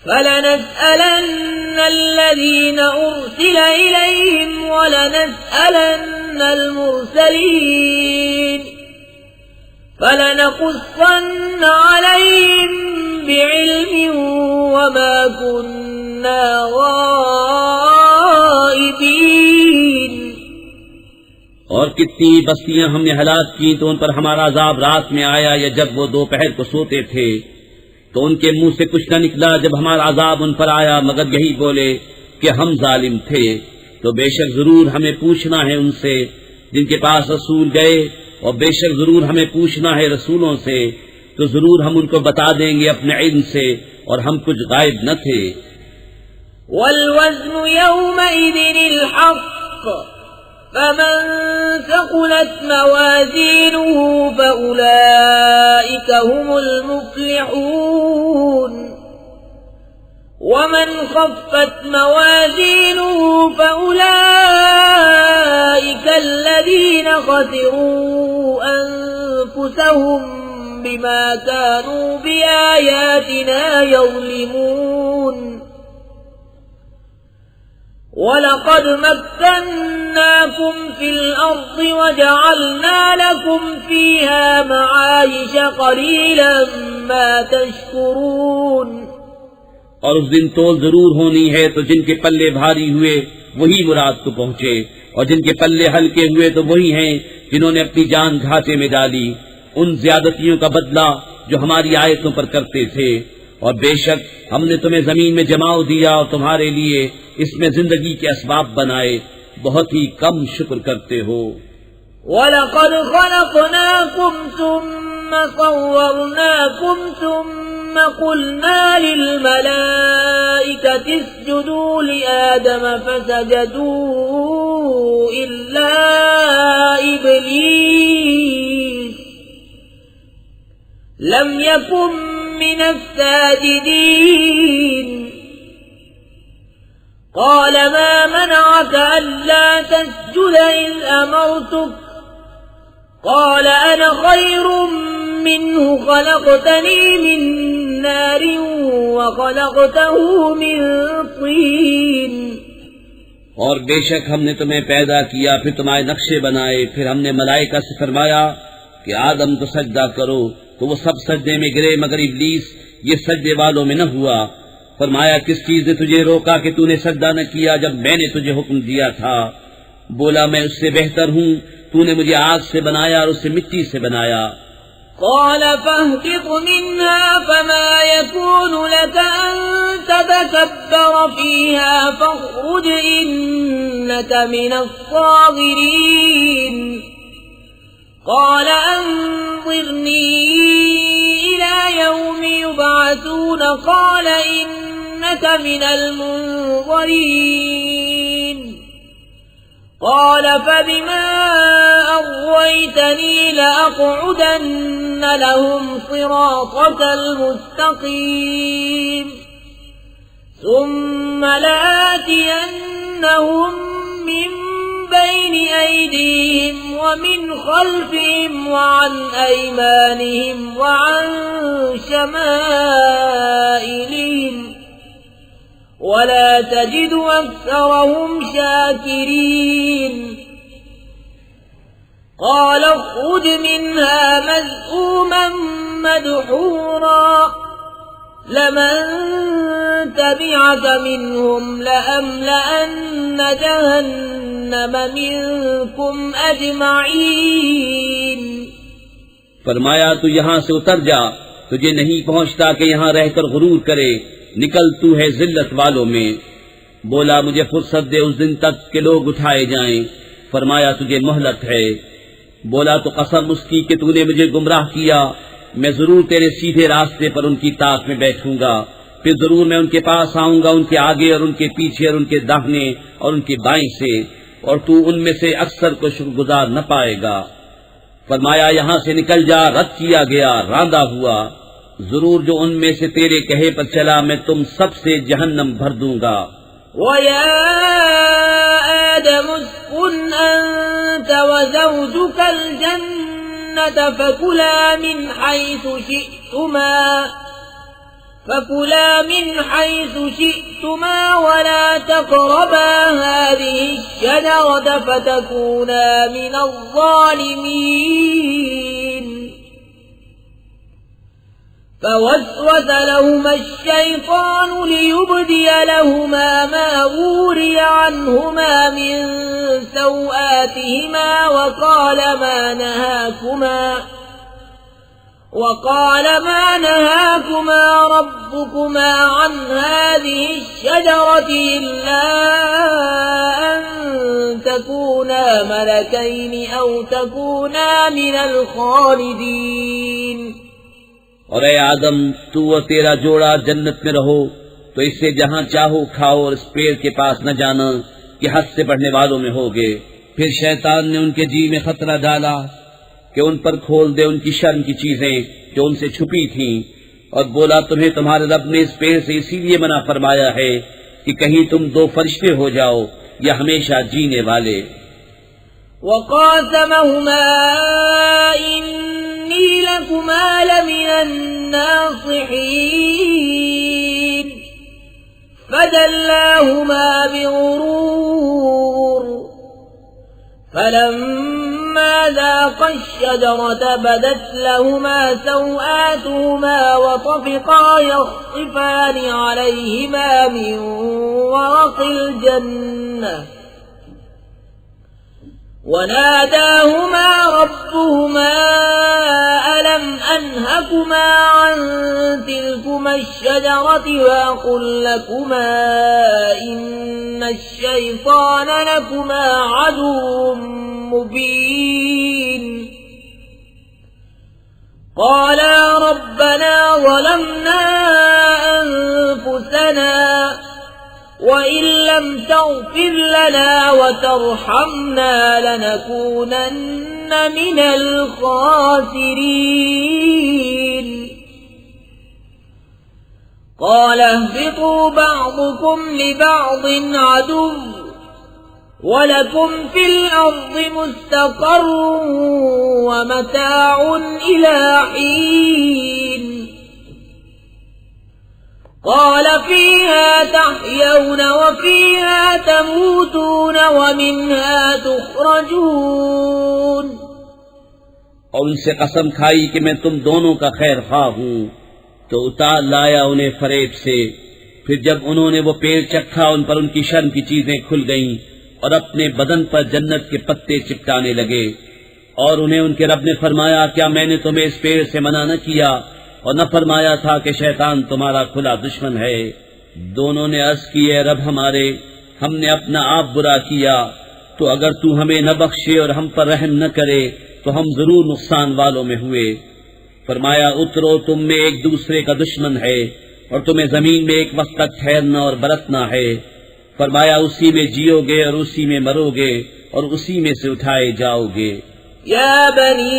فَلَنَسْأَلَنَّ الَّذِينَ أُرْسِلَ إِلَيْهِمْ وَلَنَسْأَلَنَّ الْمُرْسَلِينَ فَلَنَقُصَّنَّ عَلَيْهِمْ بِعِلْمٍ وَمَا كُنَّا غَائِبِينَ۔ اور کتنی بستیاں ہم نے ہلاک کی تو ان پر ہمارا عذاب رات میں آیا یا جب وہ دوپہر کو سوتے تھے، تو ان کے منہ سے کچھ نہ نکلا جب ہمارا عذاب ان پر آیا مگر یہی بولے کہ ہم ظالم تھے۔ تو بے شک ضرور ہمیں پوچھنا ہے ان سے جن کے پاس رسول گئے، اور بے شک ضرور ہمیں پوچھنا ہے رسولوں سے، تو ضرور ہم ان کو بتا دیں گے اپنے علم سے، اور ہم کچھ غائب نہ تھے۔ والوزن يومئذ الحق فمن ثقلت موازينه فأولئك هم المفلحون ومن خفت موازينه فأولئك الذين خسروا أنفسهم بما كانوا بآياتنا يظلمون وَلَقَدْ مَكَّنَّاكُمْ فِي الْأَرْضِ وَجَعَلْنَا لَكُمْ فِيهَا مَعَايِشَ قَلِيلًا مَا تَشْكُرُونَ۔ اور اس دن تول ضرور ہونی ہے تو جن کے پلے بھاری ہوئے وہی مراد کو پہنچے، اور جن کے پلے ہلکے ہوئے تو وہی ہیں جنہوں نے اپنی جان گھاٹے میں ڈالی ان زیادتیوں کا بدلہ جو ہماری آیتوں پر کرتے تھے۔ اور بے شک ہم نے تمہیں زمین میں جماؤ دیا اور تمہارے لیے اس میں زندگی کے اسباب بنائے، بہت ہی کم شکر کرتے ہو۔ وَلَقَدْ خَلَقْنَاكُمْ ثُمَّ صورناكم ثم قلنا للملائكة اسجدوا لآدم فسجدوا إلا إبليس لم يكن من الساجدين قال ما منعك ألا تسجد إذ أمرتك قال أنا خير منه خلقتني من نار وخلقته من طين اور بے شک ہم نے تمہیں پیدا کیا، پھر تمہارے نقشے بنائے، پھر ہم نے ملائکہ سے فرمایا کہ آدم کو سجدہ کرو تو وہ سب سجدے میں گرے مگر ابلیس یہ سجدے والوں میں نہ ہوا۔ فرمایا کس چیز نے تجھے روکا کہ تو نے سجدہ نہ کیا جب میں نے تجھے حکم دیا تھا؟ بولا میں اس سے بہتر ہوں، تو نے مجھے آگ سے بنایا اور اسے مٹی سے بنایا۔ قال فاهبط منها فما يكون لك أن تتكبر فيها فاخرج إنك من الصاغرين قال أنظرني إلى يوم يبعثون قال إنك من المنظرين قال فبما أغويتني لأقعدن لهم صراطك المستقيم ثم لآتينهم من بين أيديهم ومن خلفهم وعن أيمانهم وعن شمائلهم ولا تجد أكثرهم شاكرين قال اخرج منها مذءوما مدحورا لمن تبعك منهم لأملأن جهنم منكم أجمعين فرمایا تو یہاں سے اتر جا، تجھے نہیں پہنچتا کہ یہاں رہ کر غرور کرے، نکل تو ہے ذلت والوں میں۔ بولا مجھے فرصت دے اس دن تک کہ لوگ اٹھائے جائیں۔ فرمایا تجھے مہلت ہے۔ بولا تو قسم اس کی کہ تو نے مجھے گمراہ کیا، میں ضرور تیرے سیدھے راستے پر ان کی طاق میں بیٹھوں گا، پھر ضرور میں ان کے پاس آؤں گا، ان کے آگے اور ان کے پیچھے اور ان کے داہنے اور ان کے بائیں سے، اور تو ان میں سے اکثر کو شکر گزار نہ پائے گا۔ فرمایا یہاں سے نکل جا، رد کیا گیا، راندہ ہوا، ضرور جو ان میں سے تیرے کہے پر چلا میں تم سب سے جہنم بھر دوں گا۔ وَيَا آدَمُ اسْكُنْ أَنْتَ وَزَوْجُكَ الْجَنَّةَ فَكُلَا مِنْ حَيْثُ شِئْتُمَا وَلَا تَقْرَبَا هَذِهِ الشَّجَرَةَ فَتَكُونَا مِنَ الظَّالِمِينَ فوسوس لهما الشيطان ليبدي لهما ما وري عنهما من سوآتهما وقال ما نهاكما ربكما عن هذه الشجرة إلا أن تكونا ملكين أو تكونا من الخالدين۔ اور اے آدم تو اور تیرا جوڑا جنت میں رہو، تو اس سے جہاں چاہو کھاؤ اور اس پیڑ کے پاس نہ جانا کہ حد سے بڑھنے والوں میں ہوگے۔ پھر شیطان نے ان کے جی میں خطرہ ڈالا کہ ان پر کھول دے ان کی شرم کی چیزیں جو ان سے چھپی تھیں، اور بولا تمہیں تمہارے رب نے اس پیڑ سے اسی لیے منع فرمایا ہے کہ کہیں تم دو فرشتے ہو جاؤ یا ہمیشہ جینے والے۔ وَقَاسَمَهُمَا إِنِّي لَكُمَا لَمِنَ النَّاصِحِينَ فَدَلَّاهُمَا بِغُرُورٍ فَلَمَّا ذَاقَا الشَّجَرَةَ بَدَتْ لَهُمَا سَوْآتُهُمَا وَطَفِقَا يَخْصِفَانِ عَلَيْهِمَا مِنْ وَرَقِ الْجَنَّةِ وناداهما ربهما ألم أنهكما عن تلكما الشجرة وأقل لكما إن الشيطان لكما عدو مبين قالا ربنا ظلمنا أنفسنا وإن لم تغفر لنا وترحمنا لنكونن من الخاسرين قال اهبطوا بعضكم لبعض عدو وَلَكُمْ فِي الْأَرْضِ مُسْتَقَرٌّ وَمَتَاعٌ إِلَى حِينٍ قَالَ فِيهَا تَحْيَوْنَ وَفِيهَا تَمُوتُونَ وَمِنْهَا تُخْرَجُونَ اور ان سے قسم کھائی کہ میں تم دونوں کا خیر خواہ ہوں، تو اتار لایا انہیں فریب سے۔ پھر جب انہوں نے وہ پیڑ چکھا، ان پر ان کی شرم کی چیزیں کھل گئیں اور اپنے بدن پر جنت کے پتے چپکانے لگے، اور انہیں ان کے رب نے فرمایا کیا میں نے تمہیں اس پیڑ سے منع نہ کیا اور نہ فرمایا تھا کہ شیطان تمہارا کھلا دشمن ہے؟ دونوں نے عرض کی اے رب ہمارے، ہم نے اپنا آپ برا کیا، تو اگر تو ہمیں نہ بخشے اور ہم پر رحم نہ کرے تو ہم ضرور نقصان والوں میں ہوئے۔ فرمایا اترو، تم میں ایک دوسرے کا دشمن ہے اور تمہیں زمین میں ایک وقت تک ٹھہرنا اور برتنا ہے۔ فرمایا اسی میں جیو گے اور اسی میں مرو گے اور اسی میں سے اٹھائے جاؤ گے۔ یا بنی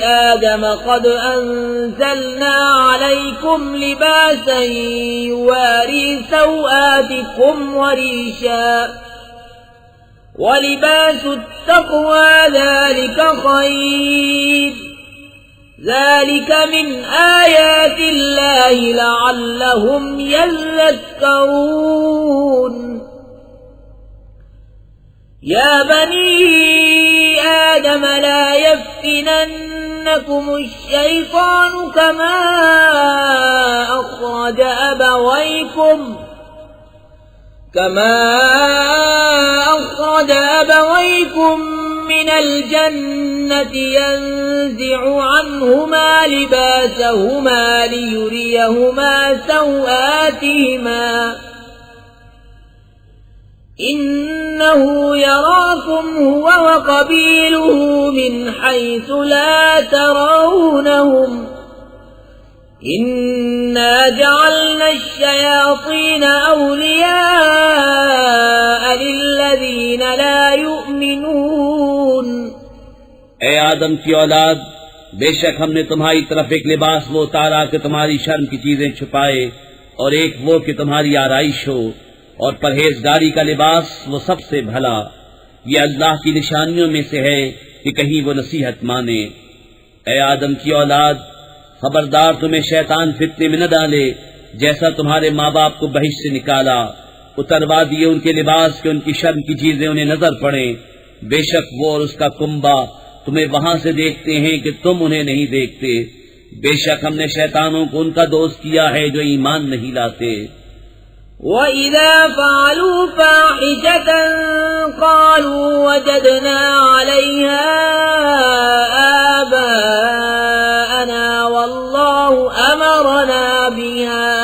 آدم قد انزلنا علیکم لباسا یواری سوآتکم وریشا ولباس التقوى ذلك خیر ذلك من آيات الله لعلهم يذكرون يا بني آدم لا يفتننكم الشيطان كما أخرج أبويكم من الجنة ينزع عنهما لباسهما ليريهما سوآتهما إنه يراكم هو وقبيله من حيث لا ترونهم إنا جعلنا الشياطين أولياء للذين لا يؤمنون۔ اے آدم کی اولاد، بے شک ہم نے تمہاری طرف ایک لباس وہ اتارا کہ تمہاری شرم کی چیزیں چھپائے، اور ایک وہ کہ تمہاری آرائش ہو، اور پرہیزگاری کا لباس وہ سب سے بھلا۔ یہ اللہ کی نشانیوں میں سے ہے کہ کہیں وہ نصیحت مانے۔ اے آدم کی اولاد، خبردار تمہیں شیطان فتنے میں نہ ڈالے، جیسا تمہارے ماں باپ کو بہشت سے نکالا، اتروا دیے ان کے لباس کہ ان کی شرم کی چیزیں انہیں نظر پڑیں۔ بے شک وہ اور اس کا کنبہ تمہیں وہاں سے دیکھتے ہیں کہ تم انہیں نہیں دیکھتے۔ بے شک ہم نے شیطانوں کو ان کا دوست کیا ہے جو ایمان نہیں لاتے۔ وَإِذَا فَعَلُوا فَاحِشَةً قَالُوا وَجَدْنَا عَلَيْهَا آبَاءَنَا وَاللَّهُ أَمَرَنَا بِهَا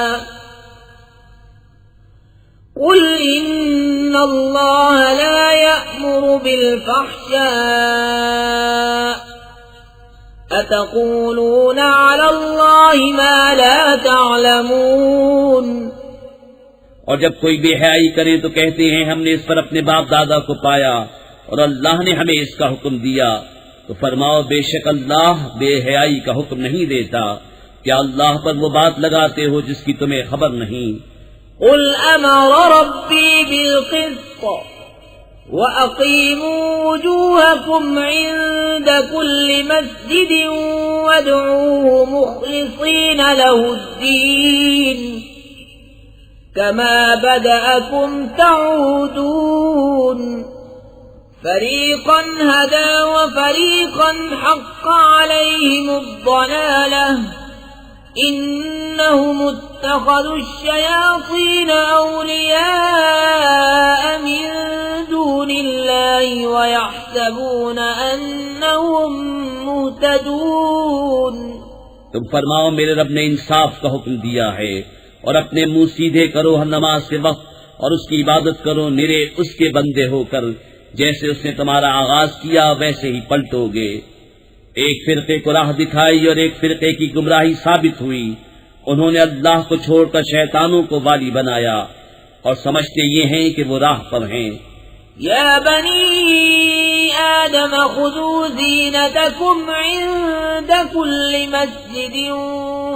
قُلْ إِنَّ اللَّهَ لَا يَأْمُرُ بِالْفَحْشَاءِ أَتَقُولُونَ عَلَى اللَّهِ مَا لَا تَعْلَمُونَ۔ اور جب کوئی بے حیائی کرے تو کہتے ہیں ہم نے اس پر اپنے باپ دادا کو پایا اور اللہ نے ہمیں اس کا حکم دیا۔ تو فرماؤ بے شک اللہ بے حیائی کا حکم نہیں دیتا، کیا اللہ پر وہ بات لگاتے ہو جس کی تمہیں خبر نہیں؟ قل امر ربی بالقسط وَأَقِيمُوا وُجُوهَكُمْ عِندَ كُلِّ مَسْجِدٍ وَادْعُوهُ مُخْلِصِينَ لَهُ الدِّينَ كَمَا بَدَأَكُمْ تَعُودُونَ فَرِيقًا هَدَى وَفَرِيقًا حَقَّ عَلَيْهِمُ الضَّلَالَةُ إِنَّهُمُ اتَّخَذُوا الشَّيَاطِينَ أَوْلِيَاءَ مِن دُونِ اللَّهِ وَيَحْسَبُونَ أَنَّهُمْ مُهْتَدُونَ۔ تم فرماؤ میرے رب نے انصاف کا حکم دیا ہے، اور اپنے منہ سیدھے کرو ہر نماز کے وقت، اور اس کی عبادت کرو نرے اس کے بندے ہو کر، جیسے اس نے تمہارا آغاز کیا ویسے ہی پلٹو گے۔ ایک فرقے کو راہ دکھائی اور ایک فرقے کی گمراہی ثابت ہوئی. انہوں نے اللہ کو چھوڑ کر شیطانوں کو والی بنایا اور سمجھتے یہ ہیں کہ وہ راہ پر ہیں. يا بني آدم خذوا زينتكم عند كل مسجد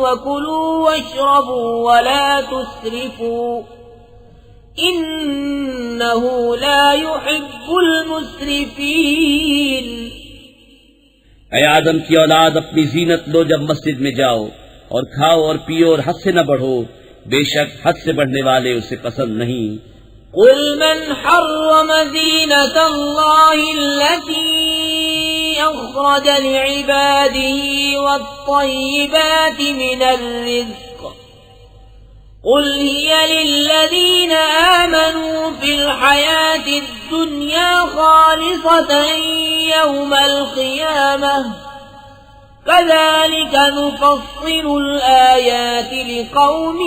وكلوا واشربوا ولا تسرفوا إنه لا يحب المسرفين. اے آدم کی اولاد، اپنی زینت لو جب مسجد میں جاؤ، اور کھاؤ اور پیو اور حد سے نہ بڑھو، بے شک حد سے بڑھنے والے اسے پسند نہیں. قل من حرم زينة الله التي أخرج لعباده والطيبات من الرزق قل هي للذين آمنوا في الحياة الدنيا خالصة يوم القيامة كذلك نفصل الآيات لقوم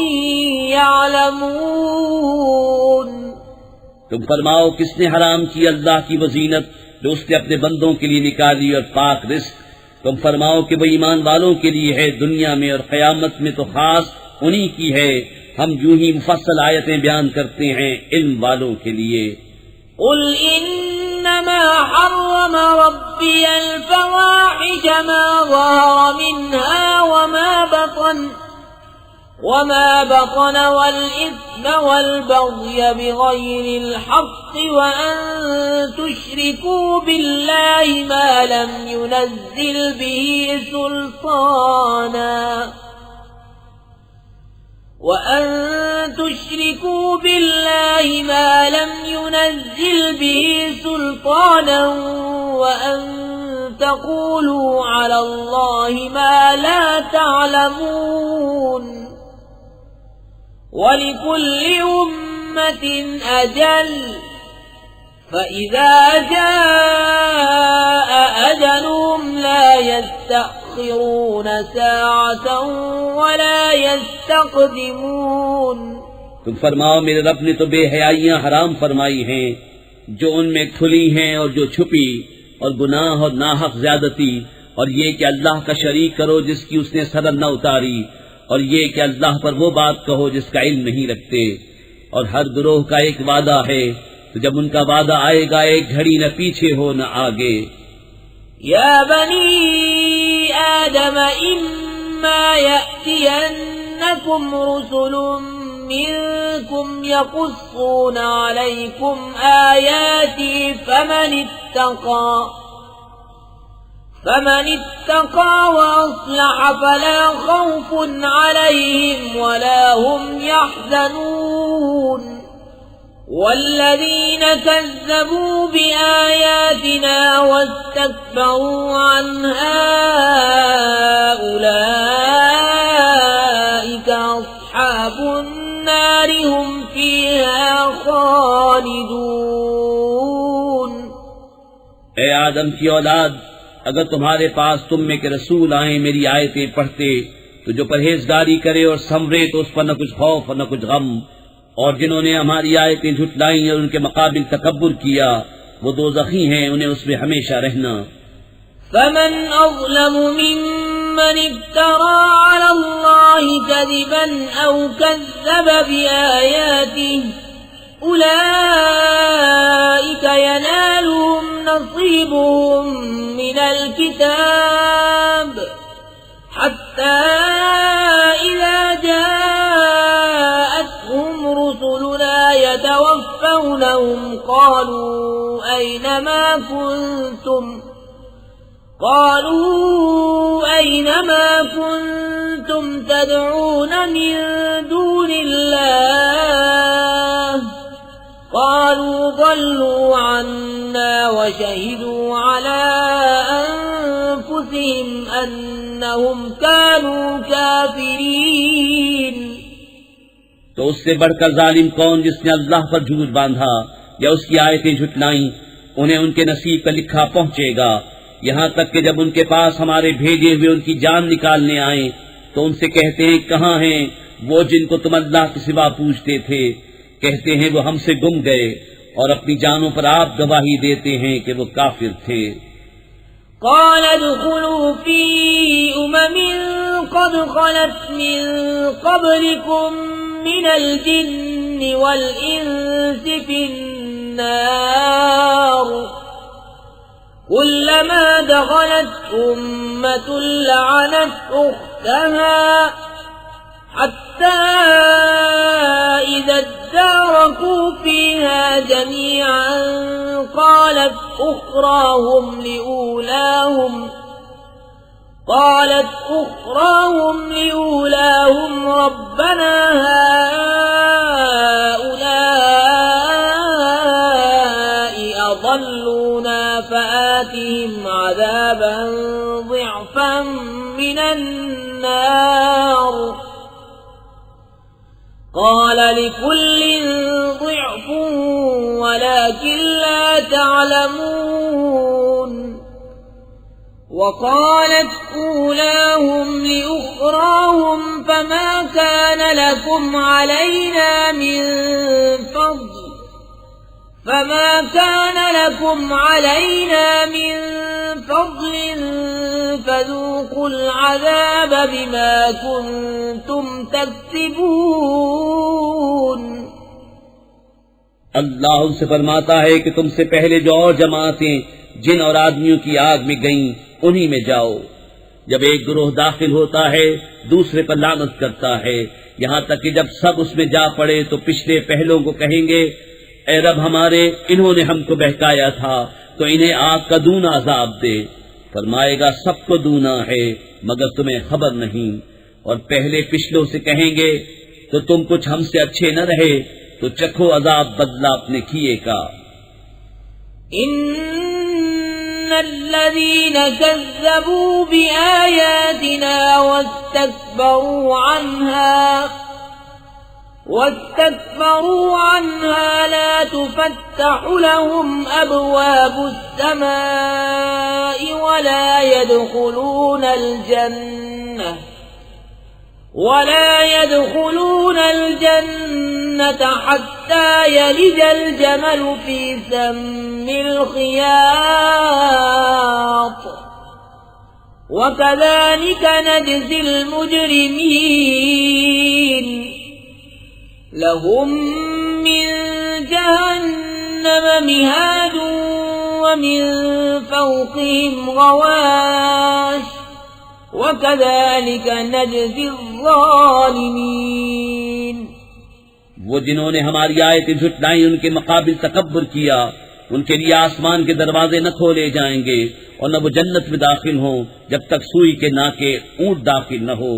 يعلمون. تم فرماؤ، کس نے حرام کی اللہ کی وہ زینت جو اس نے اپنے بندوں کے لیے نکالی اور پاک رزق؟ تم فرماؤ کہ وہ ایمان والوں کے لیے ہے دنیا میں، اور قیامت میں تو خاص انہی کی ہے. ہم یوں ہی مفصل آیتیں بیان کرتے ہیں علم والوں کے لیے. قل انما حرم ربي الفواحش ما ظهر منها وما بطن والإثم والبغي بغير الحق وأن تشركوا بالله ما لم ينزل به سلطانا وأن تقولوا على الله ما لا تعلمون. وَلِكُلِّ أُمَّةٍ أَجَلٌ فَإِذَا جَاءَ أَجَلُهُمْ لَا يَسْتَأْخِرُونَ سَاعَةً وَلَا يَسْتَقْدِمُونَ. تم فرماؤ، میرے رب نے تو بے حیائیاں حرام فرمائی ہیں، جو ان میں کھلی ہیں اور جو چھپی، اور گناہ اور ناحق زیادتی، اور یہ کہ اللہ کا شریک کرو جس کی اس نے سند نہ اتاری، اور یہ کہ اللہ پر وہ بات کہو جس کا علم نہیں رکھتے. اور ہر گروہ کا ایک وعدہ ہے، تو جب ان کا وعدہ آئے گا ایک گھڑی نہ پیچھے ہو نہ آگے. یا بنی آدم اما یأتینکم رسل منکم یقصون علیکم آیاتی فمن اتقى وأصلح فلا خوف عليهم ولا هم يحزنون. والذين كذبوا بآياتنا واستكبروا عنها أولئك أصحاب النار هم فيها خالدون. اے آدم کی اولاد، اگر تمہارے پاس تم میں کے رسول آئیں میری آیتیں پڑھتے، تو جو پرہیزگاری کرے اور سنورے تو اس پر نہ کچھ خوف اور نہ کچھ غم، اور جنہوں نے ہماری آیتیں جھٹلائیں اور ان کے مقابل تکبر کیا، وہ دوزخی ہیں، انہیں اس میں ہمیشہ رہنا. فمن أظلم ممن افترى على الله كذبا أو كذب بآياته أولئك ينالهم نصيبهم من الكتاب حتى إذا جاءتهم رسلنا يتوفونهم قالوا أينما كنتم تدعون من دون الله قالوا ضلوا عنا وشهدوا على أنفسهم أنهم كانوا كافرين. تو اس سے بڑھ کر ظالم کون جس نے اللہ پر جھوٹ باندھا یا اس کی آیتیں جھٹلائیں؟ انہیں ان کے نصیب کا لکھا پہنچے گا، یہاں تک کہ جب ان کے پاس ہمارے بھیجے ہوئے ان کی جان نکالنے آئیں تو ان سے کہتے ہیں کہاں ہیں وہ جن کو تم اللہ کے سوا پوجتے تھے؟ کہتے ہیں وہ ہم سے گم گئے، اور اپنی جانوں پر آپ گواہی دیتے ہیں کہ وہ کافر تھے. قال ادخلوا في قد خلت من قبلكم من الجن والإنس في النار كلما دخلت أمة لعنت أختها حتى إذا اداركوا فيها جميعا قالت أخراهم لأولاهم ربنا هؤلاء أضلونا فآتهم عذابا ضعفا من النار قال لكل ضعف ولكن لا تعلمون وقالت أولاهم لأخراهم فما كان لكم علينا من فضل فذوقوا العذاب بما كنتم تكسبون اللہ ان سے فرماتا ہے کہ تم سے پہلے جو اور جماعتیں جن اور آدمیوں کی آگ میں گئیں انہی میں جاؤ. جب ایک گروہ داخل ہوتا ہے دوسرے پر لعنت کرتا ہے یہاں تک کہ جب سب اس میں جا پڑے تو پچھلے پہلوں کو کہیں گے اے رب ہمارے انہوں نے ہم کو بہکایا تھا تو انہیں آگ کا دونا عذاب دے. فرمائے گا سب کو دونا ہے مگر تمہیں خبر نہیں. اور پہلے پچھلوں سے کہیں گے تو تم کچھ ہم سے اچھے نہ رہے تو چکھو عذاب بدلہ اپنے کیے کا. ان الذين كذبوا بآياتنا واستكبروا عنها لا تفتح لهم أبواب السماء ولا يدخلون الجنة حتى يلج الجمل في سم الخياط وكذلك نجزي المجرمين لهم من جهنم مهاد ومن فوقهم غواش وكذلك نجزي الظالمين. وہ جنہوں نے ہماری آیتیں جھٹلائیں ان کے مقابل تکبر کیا ان کے لیے آسمان کے دروازے نہ کھولے جائیں گے اور نہ وہ جنت میں داخل ہوں جب تک سوئی کے ناکے اونٹ داخل نہ ہو.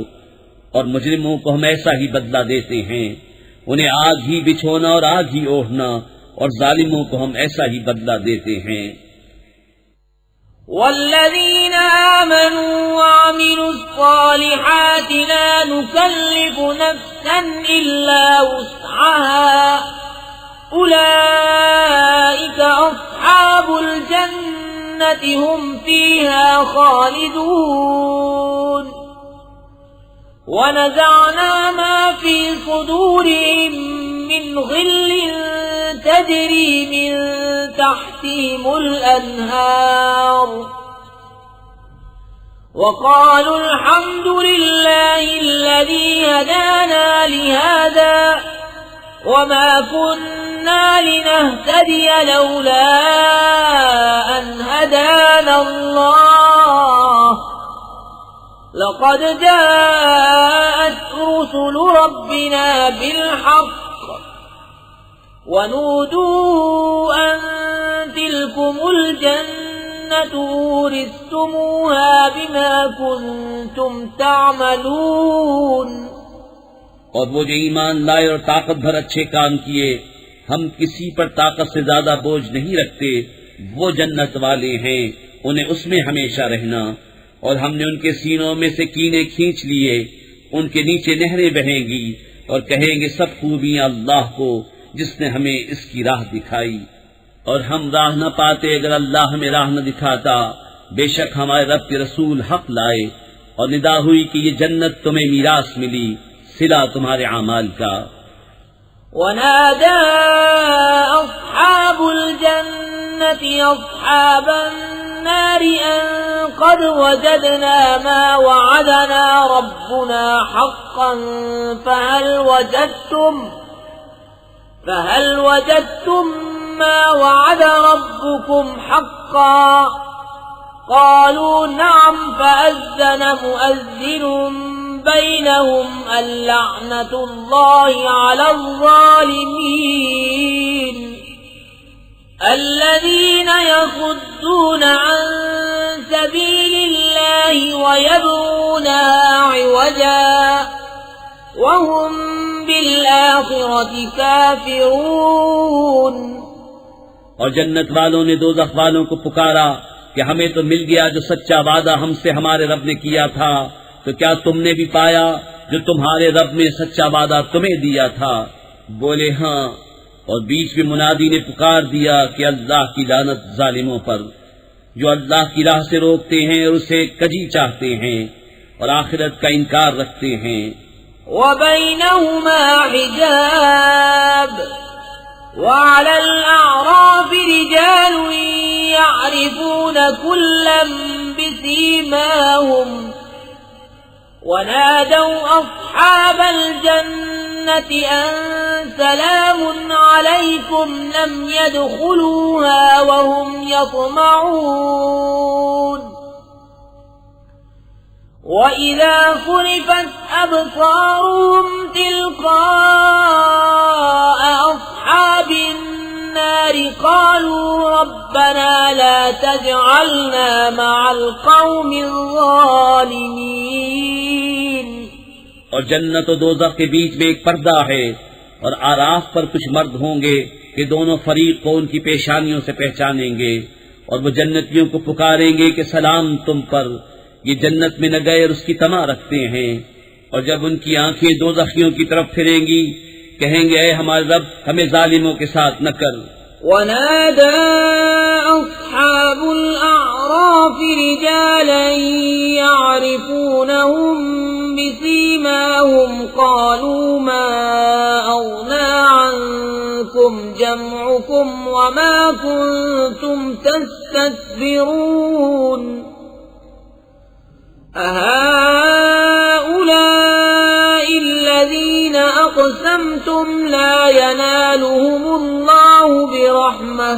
اور مجرموں کو ہم ایسا ہی بدلہ دیتے ہیں انہیں آگ ہی بچھونا اور آگ ہی اوڑھنا اور ظالموں کو ہم ایسا ہی بدلہ دیتے ہیں. والذين آمنوا وعملوا الصالحات لا نكلف نفسا إلا وسعها أولئك أصحاب الجنة هم فيها خالدون. ونزعنا ما في صدورهم من غل تجري من تحتهم الأنهار وقالوا الحمد لله الذي هدانا لهذا وما كنا لنهتدي لولا أن هدانا الله لقد جاءت رسل ربنا بالحق ونودوا أن تلكم الجنة أورثتموها بما كنتم تعملون. اور وہ جو ایمان لائے اور طاقت بھر اچھے کام کیے ہم کسی پر طاقت سے زیادہ بوجھ نہیں رکھتے وہ جنت والے ہیں انہیں اس میں ہمیشہ رہنا. اور ہم نے ان کے سینوں میں سے کینے کھینچ لیے ان کے نیچے نہریں بہیں گی اور کہیں گے سب خوبیاں اللہ کو جس نے ہمیں اس کی راہ دکھائی. اور ہم راہ نہ پاتے اگر اللہ ہمیں راہ نہ دکھاتا. بے شک ہمارے رب کے رسول حق لائے اور ندا ہوئی کہ یہ جنت تمہیں میراث ملی صلہ تمہارے اعمال کا. ونادى أصحاب الجنة أصحاب النار أن قد وجدنا ما وعدنا ربنا حقا فهل وجدتم ما وعد ربكم حقا قالوا نعم فأذن مؤذن بينهم اللعنة الله على الظالمين الذين يصدون عن سبيل الله ويبغونها عوجا وهم بالآخرة كافرون. اور جنت والوں نے دوزخ والوں کو پکارا کہ ہمیں تو مل گیا جو سچا وعدہ ہم سے ہمارے رب نے کیا تھا، تو کیا تم نے بھی پایا جو تمہارے رب نے سچا وعدہ تمہیں دیا تھا؟ بولے ہاں، اور بیچ میں منادی نے پکار دیا کہ اللہ کی لعنت ظالموں پر جو اللہ کی راہ سے روکتے ہیں اور اسے کجی چاہتے ہیں اور آخرت کا انکار رکھتے ہیں. وبينهما حجاب وعلى الأعراف رجال يعرفون كلا بسيماهم ونادوا أصحاب الجنة أن سلام عليكم لم يدخلوها وهم يطمعون. وَإِذَا صُرِفَتْ أَبْصَارُهُمْ تِلْقَاءَ أَصْحَابِ النَّارِ قَالُوا رَبَّنَا لَا تَجْعَلْنَا مَعَ الْقَوْمِ الظَّالِمِينَ. اور جنت و دوزخ کے بیچ میں ایک پردہ ہے، اور آراف پر کچھ مرد ہوں گے کہ دونوں فریق کو ان کی پیشانیوں سے پہچانیں گے، اور وہ جنتیوں کو پکاریں گے کہ سلام تم پر، یہ جنت میں نہ گئے اور اس کی طمع رکھتے ہیں. اور جب ان کی آنکھیں دوزخیوں کی طرف پھریں گی کہیں گے اے ہمارے رب ہمیں ظالموں کے ساتھ نہ کر. ونادى أصحاب الأعراف رجالا يعرفونهم بسيماهم قالوا ما أغنى عنكم جمعكم وما كنتم تستكبرون أهؤلاء الذين أقسمتم لا ينالهم الله برحمة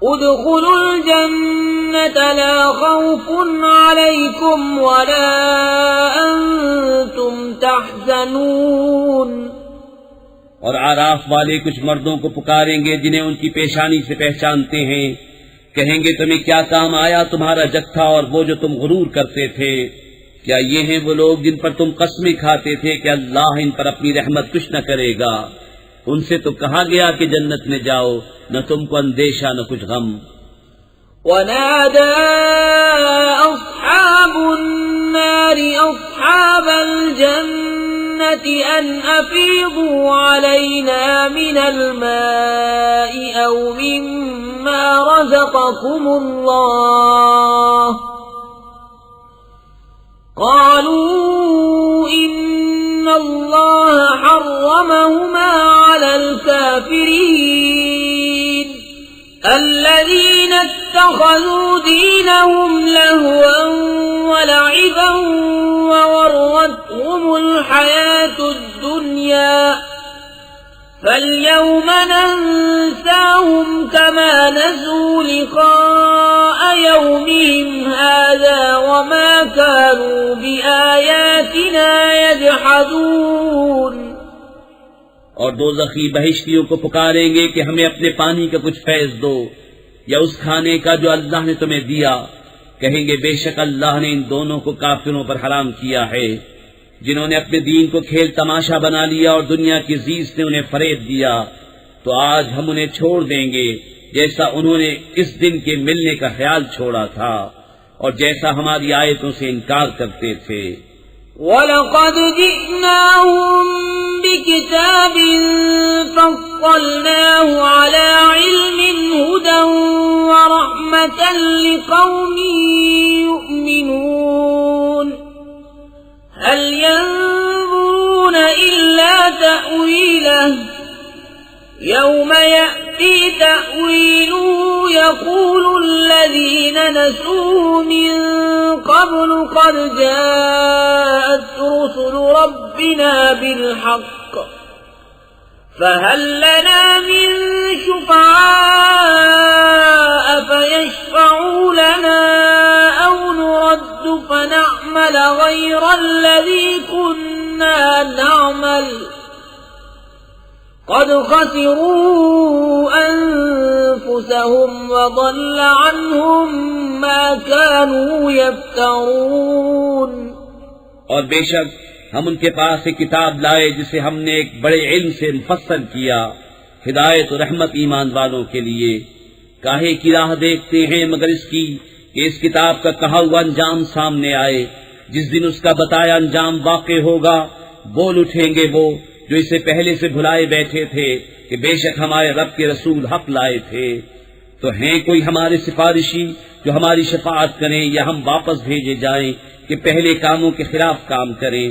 ادخلوا الجنة لا خوف عليكم ولا أنتم تحزنون. اور آراف والے کچھ مردوں کو پکاریں گے جنہیں ان کی پیشانی سے پہچانتے ہیں، کہیں گے تمہیں کیا کام آیا تمہارا جتھا اور وہ جو تم غرور کرتے تھے؟ کیا یہ ہیں وہ لوگ جن پر تم قسمیں کھاتے تھے کہ اللہ ان پر اپنی رحمت کچھ نہ کرے گا؟ ان سے تو کہا گیا کہ جنت میں جاؤ، نہ تم کو اندیشہ نہ کچھ غم. ونادى أصحاب النار أصحاب الجنة أن أفيضوا علينا من الماء أو مما رزقكم الله قالوا إن الله حرمهما على الكافرين الذين اتخذوا دينهم لهوا ولعبا وغرتهم الحياة الدنيا فاليوم ننساهم كما نسوا لقاء يومهم هذا وما كانوا بآياتنا يجحدون. اور دوزخی بہشتیوں کو پکاریں گے کہ ہمیں اپنے پانی کا کچھ فیض دو یا اس کھانے کا جو اللہ نے تمہیں دیا. کہیں گے بے شک اللہ نے ان دونوں کو کافروں پر حرام کیا ہے جنہوں نے اپنے دین کو کھیل تماشا بنا لیا اور دنیا کی عزیز نے انہیں فریب دیا. تو آج ہم انہیں چھوڑ دیں گے جیسا انہوں نے اس دن کے ملنے کا خیال چھوڑا تھا اور جیسا ہماری آیتوں سے انکار کرتے تھے. وَلَقَدْ جِئْنَاهُمْ بِكِتَابٍ فَصَّلْنَاهُ عَلَى عِلْمٍ هُدًى وَرَحْمَةً لِقَوْمٍ يُؤْمِنُونَ هَلْ يَنظُرُونَ إِلَّا تَأْوِيلَهُ يَوْمَ يَأْتِي يأتي تأويله يقول الذين نسوه من قبل قد جاءت رسل ربنا بالحق فهل لنا من شفعاء فيشفعوا لنا أو نرد فنعمل غير الذي كنا نعمل قد خسروا أنفسهم وضل عنهم ما كانوا يفترون. اور بے شک ہم ان کے پاس ایک کتاب لائے جسے ہم نے ایک بڑے علم سے مفصل کیا، ہدایت و رحمت ایمان والوں کے لیے. کاہے کی راہ دیکھتے ہیں مگر اس کی کہ اس کتاب کا کہا ہوا انجام سامنے آئے. جس دن اس کا بتایا انجام واقع ہوگا بول اٹھیں گے وہ جو اسے پہلے سے بھلائے بیٹھے تھے کہ بے شک ہمارے رب کے رسول حق لائے تھے. تو ہیں کوئی ہمارے سفارشی جو ہماری شفاعت کریں یا ہم واپس بھیجے جائیں کہ پہلے کاموں کے خلاف کام کریں؟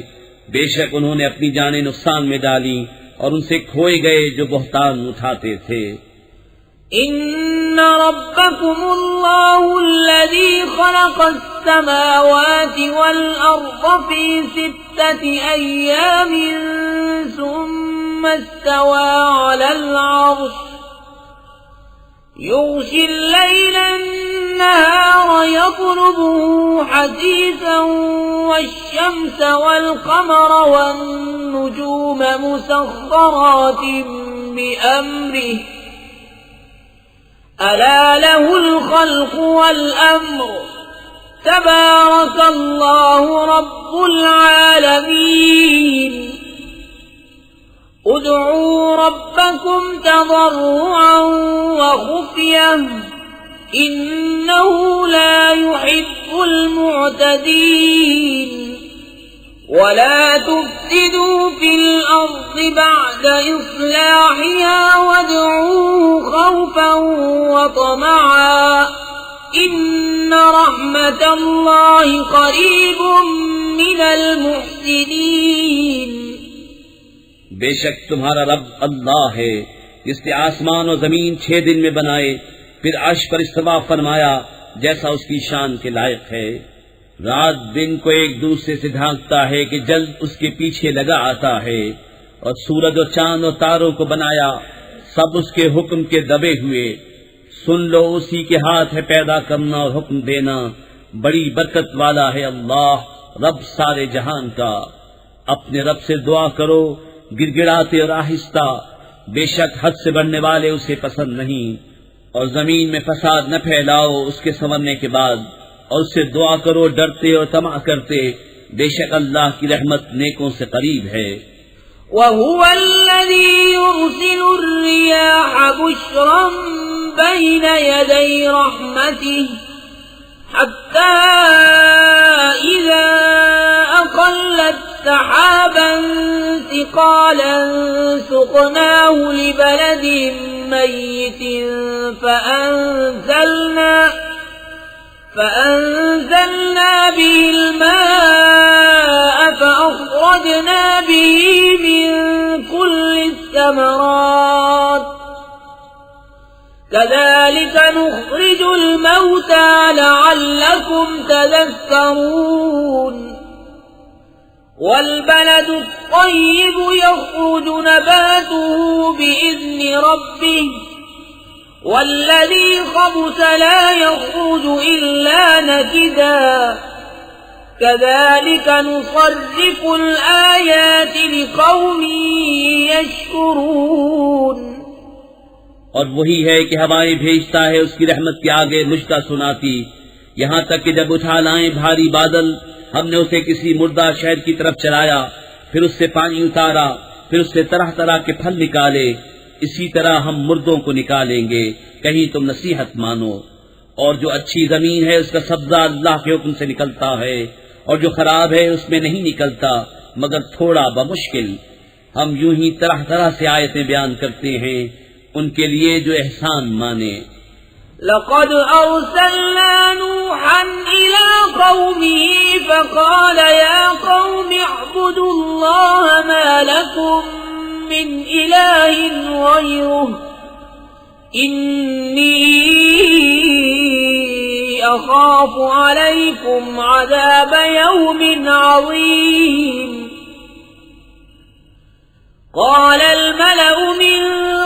بے شک انہوں نے اپنی جانیں نقصان میں ڈالی اور ان سے کھوئے گئے جو بہتان اٹھاتے تھے. ان ربکم اللہ الذی خلق السماوات والارض فی 6 ایام ثم استوى على العرش يغشي الليل النهار يطلبه حثيثا والشمس والقمر والنجوم مسخرات بأمره ألا له الخلق والأمر تبارك الله رب العالمين. ادعوا ربكم تضرعا وخفيا إنه لا يحب المعتدين. ولا تفسدوا في الأرض بعد إصلاحها وادعوه خوفا وطمعا إن رحمة الله قريب من المحسنين. بے شک تمہارا رب اللہ ہے جس نے آسمان و زمین 6 دن میں بنائے، پھر عرش پر استوا فرمایا جیسا اس کی شان کے لائق ہے. رات دن کو ایک دوسرے سے ڈھانکتا ہے کہ جلد اس کے پیچھے لگا آتا ہے. اور سورج اور چاند اور تاروں کو بنایا سب اس کے حکم کے دبے ہوئے. سن لو اسی کے ہاتھ ہے پیدا کرنا اور حکم دینا، بڑی برکت والا ہے اللہ رب سارے جہان کا. اپنے رب سے دعا کرو گڑ گڑاتے اور آہستہ، بے شک حد سے بڑھنے والے اسے پسند نہیں. اور زمین میں فساد نہ پھیلاؤ اس کے سنورنے کے بعد، اور اس سے دعا کرو ڈرتے اور طمع کرتے، بے شک اللہ کی رحمت نیکوں سے قریب ہے. وَهُوَ الَّذِي يُرْسِلُ الرِّيَاحَ بُشْرًا بَيْنَ يَدَيْ رَحْمَتِهِ حَتَّى إِذَا أَقَلَّتْ سَحَابًا ثِقَالًا سُقْنَاهُ لِبَلَدٍ مَّيِّتٍ فأنزلنا به الماء فأخرجنا به من كل الثمرات كذلك نخرج الموتى لعلكم تذكرون. والبلد الطيب يخرج نباته بإذن ربه والذي خبث لا يخرج إلا نكدا كذلك نصرف الآيات لقوم يشكرون. اور وہی ہے کہ ہوائیں بھیجتا ہے اس کی رحمت کے آگے مجدہ سناتی، یہاں تک کہ جب اٹھا لائیں بھاری بادل ہم نے اسے کسی مردہ شہر کی طرف چلایا، پھر اس سے پانی اتارا، پھر اس سے طرح طرح کے پھل نکالے. اسی طرح ہم مردوں کو نکالیں گے، کہیں تم نصیحت مانو. اور جو اچھی زمین ہے اس کا سبزہ اللہ کے حکم سے نکلتا ہے، اور جو خراب ہے اس میں نہیں نکلتا مگر تھوڑا بمشکل. ہم یوں ہی طرح طرح سے آیتیں بیان کرتے ہیں ان کے لیے جو احسان مانے. لقد أرسلنا نوحا إلى قومه فقال يا قوم اعبدوا الله ما لكم من إله غيره إني أخاف عليكم عذاب يوم عظيم قال الملأ من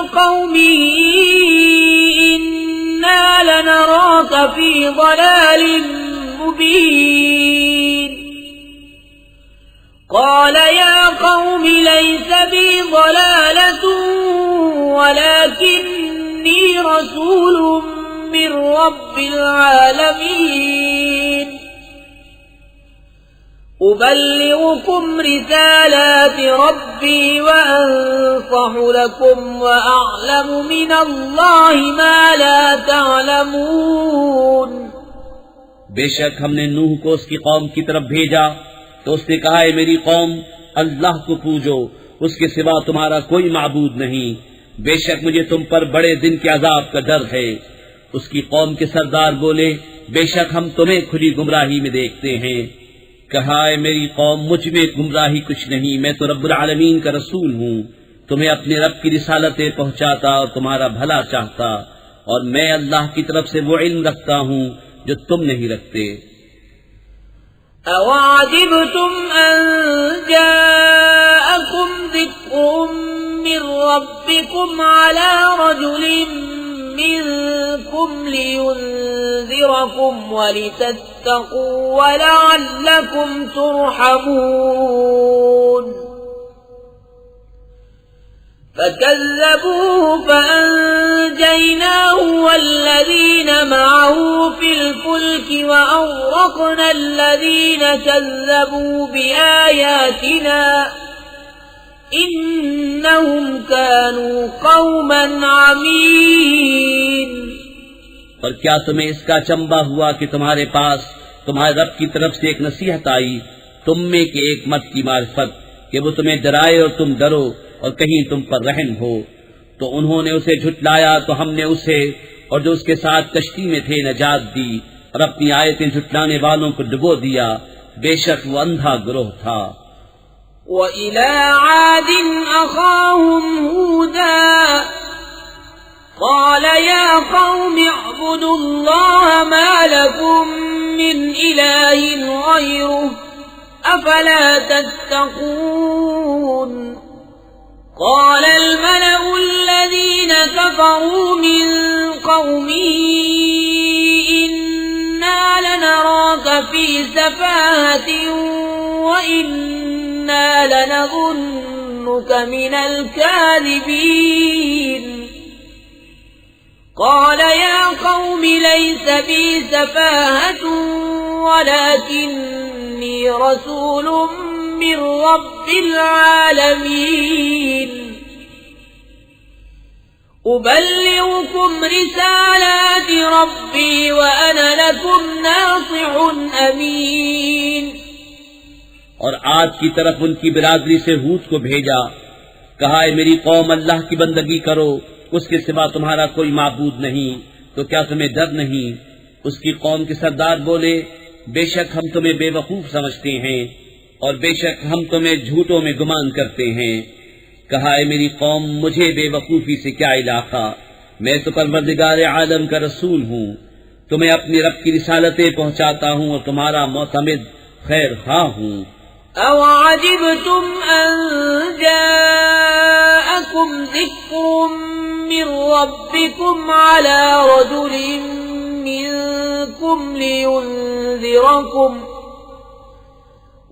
قومه إنا لنراك في ضلال مبين قال يا قوم ليس بي ضلالة ولكني رسول من رب العالمين أبلغكم رسالات ربي وأنصح لكم وأعلم من الله ما لا تعلمون بے شک ہم نے نوح کو اس کی قوم کی طرف بھیجا تو اس نے کہا ہے میری قوم اللہ کو پوجو، اس کے سوا تمہارا کوئی معبود نہیں، بے شک مجھے تم پر بڑے دن کے عذاب کا ڈر ہے۔ اس کی قوم کے سردار بولے بے شک ہم تمہیں کھلی گمراہی میں دیکھتے ہیں۔ کہا ہے میری قوم مجھ میں گمراہی کچھ نہیں، میں تو رب العالمین کا رسول ہوں، تمہیں اپنے رب کی رسالتیں پہنچاتا اور تمہارا بھلا چاہتا، اور میں اللہ کی طرف سے وہ علم رکھتا ہوں جو تم نہیں رکھتے۔ أَوَعَجِبْتُمْ أَن جَاءَكُمْ ذِكْرٌ مِّن رَّبِّكُمْ عَلَىٰ رَجُلٍ مِّنكُمْ لِيُنذِرَكُمْ وَلِتَتَّقُوا وَلَعَلَّكُمْ تُرْحَمُونَ فَكَذَّبُوهُ فَأَنجَيْنَاهُ وَالَّذِينَ مَعَهُ فِي الْفُلْكِ وَأَغْرَقْنَا الَّذِينَ كَذَّبُوا بِآيَاتِنَا إِنَّهُمْ كَانُوا قَوْمًا عَمِينَ۔ اور کیا تمہیں اس کا چمبا ہوا کہ تمہارے پاس تمہارے رب کی طرف سے ایک نصیحت آئی تم میں کہ ایک مت کی معرفت کہ وہ تمہیں ڈرائے اور تم ڈرو اور کہیں تم پر رحم ہو، تو انہوں نے اسے جھٹلایا تو ہم نے اسے اور جو اس کے ساتھ کشتی میں تھے نجات دی اور اپنی آیتیں جھٹلانے والوں کو ڈبو دیا، بے شک وہ اندھا گروہ تھا۔ وَإِلَىٰ عَادٍ أَخَاهُمْ هُودًا قَالَ يَا قَوْمِ اعْبُدُوا اللَّهَ مَا لَكُم مِّنْ إِلَٰهٍ غَيْرُهُ أَفَلَا تَتَّقُونَ قال الملأ الذين كفروا من قومه إنا لنراك في سفاهة وإنا لنظنك من الكاذبين قال يا قوم ليس بي سفاهة ولكني رسول من رب العالمين أبلغكم رسالات ربي وأنا لكم ناصح أمين۔ اور عاد کی طرف ان کی برادری سے ہود کو بھیجا، کہا ہے میری قوم اللہ کی بندگی کرو، اس کے سوا تمہارا کوئی معبود نہیں، تو کیا تمہیں ڈر نہیں؟ اس کی قوم کے سردار بولے بے شک ہم تمہیں بے وقوف سمجھتے ہیں اور بے شک ہم تمہیں جھوٹوں میں گمان کرتے ہیں۔ کہا ہے میری قوم مجھے بے وقوفی سے کیا علاقہ، میں تو پروردگار عالم کا رسول ہوں، تمہیں اپنی رب کی رسالتیں پہنچاتا ہوں اور تمہارا معتمد خیر خواہ ہوں۔ أَوَعَجِبْتُمْ أَن جَاءَكُمْ ذِكْرٌ مِّن رَّبِّكُمْ عَلَىٰ رَجُلٍ مِّنكُمْ لِيُنذِرَكُمْ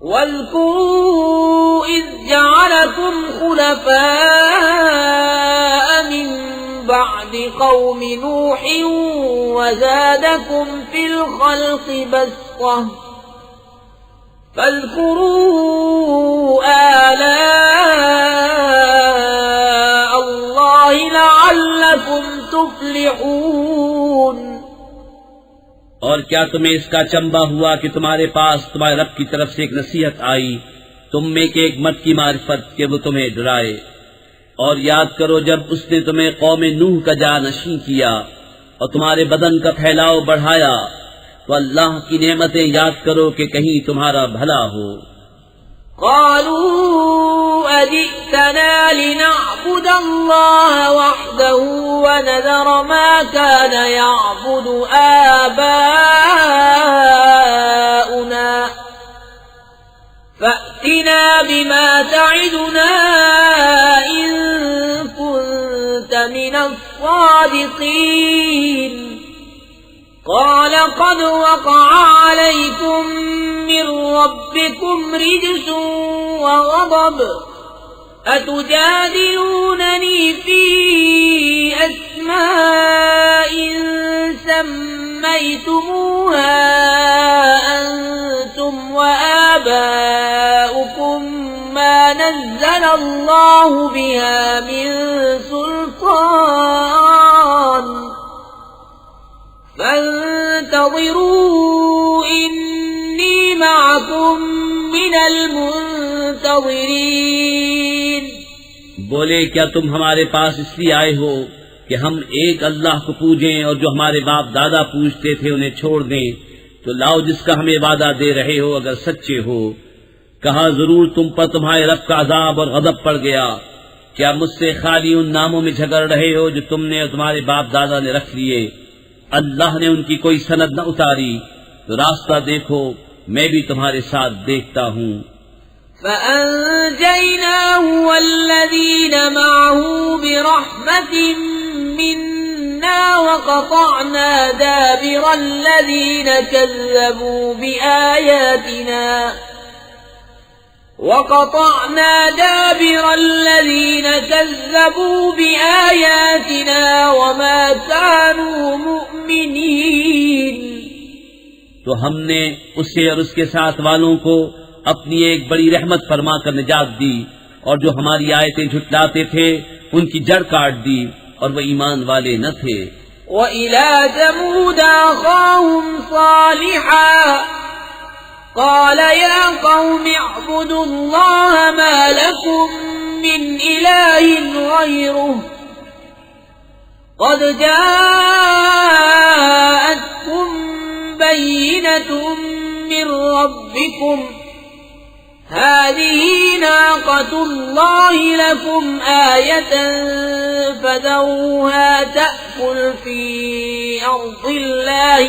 واذكروا إذ جعلكم خلفاء من بعد قوم نوح وزادكم في الخلق بسطة فاذكروا آلاء الله لعلكم تفلحون۔ اور کیا تمہیں اس کا چمبا ہوا کہ تمہارے پاس تمہارے رب کی طرف سے ایک نصیحت آئی تم میں کہ ایک مت کی معرفت کہ وہ تمہیں ڈرائے؟ اور یاد کرو جب اس نے تمہیں قوم نوح کا جانشین کیا اور تمہارے بدن کا پھیلاؤ بڑھایا، تو اللہ کی نعمتیں یاد کرو کہ کہیں تمہارا بھلا ہو۔ قالوا أجئتنا لنعبد الله وحده ونذر ما كان يعبد آباؤنا فأتنا بما تعدنا إن كنت من الصادقين قال قد وقع عليكم من ربكم رجس وغضب أتجادلونني في أسماء سميتموها أنتم وآباؤكم ما نزل الله بها من سلطان فانتظروا إني معكم من المنتظرين. بولے کیا تم ہمارے پاس اس لیے آئے ہو کہ ہم ایک اللہ کو پوجیں اور جو ہمارے باپ دادا پوجتے تھے انہیں چھوڑ دیں؟ تو لاؤ جس کا ہمیں وعدہ دے رہے ہو اگر سچے ہو. کہا ضرور تم پر تمہارے رب کا عذاب اور غضب پڑ گیا. کیا مجھ سے خالی ان ناموں میں جھگڑ رہے ہو جو تم نے اور تمہارے باپ دادا نے رکھ لیے؟ اللہ نے ان کی کوئی سند نہ اتاری تو راستہ دیکھو میں بھی تمہارے ساتھ دیکھتا ہوں. فَأَنْجَيْنَاهُ وَالَّذِينَ مَعَهُ بِرَحْمَةٍ مِنَّا وَقَطَعْنَا دَابِرَ الَّذِينَ كَذَّبُوا بِآيَاتِنَا وَمَا كَانُوا مُؤْمِنِينَ. تو ہم نے اسے اور اس کے ساتھ والوں کو اپنی ایک بڑی رحمت فرما کر نجات دی، اور جو ہماری آیتیں جھٹلاتے تھے ان کی جڑ کاٹ دی اور وہ ایمان والے نہ تھے. وَإِلَى ثَمُودَ أَخَاهُمْ صَالِحًا قَالَ يَا قَوْمِ اعْبُدُوا اللَّهَ مَا لَكُمْ مِنْ إِلَٰهٍ غَيْرُهُ قَدْ جَاءَتْكُمْ بَيِّنَةٌ مِّن رَّبِّكُمْ هَٰذِهِ نَاقَةُ اللَّهِ لَكُمْ آيَةً فَذَرُوهَا تَأْكُلْ فِي أَرْضِ اللَّهِ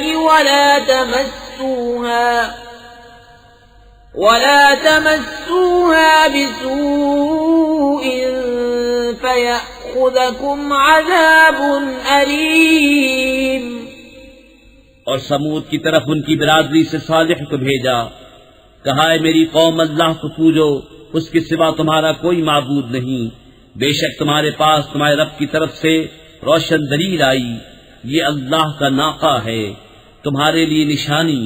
ولا تمسوها بسوء فيأخذكم عذاب أليم. اور سمود کی طرف ان کی برادری سے صالح کو بھیجا. کہا ہے میری قوم اللہ کو پوجو، اس کے سوا تمہارا کوئی معبود نہیں. بے شک تمہارے پاس تمہارے رب کی طرف سے روشن دلیل آئی، یہ اللہ کا ناقہ ہے تمہارے لیے نشانی،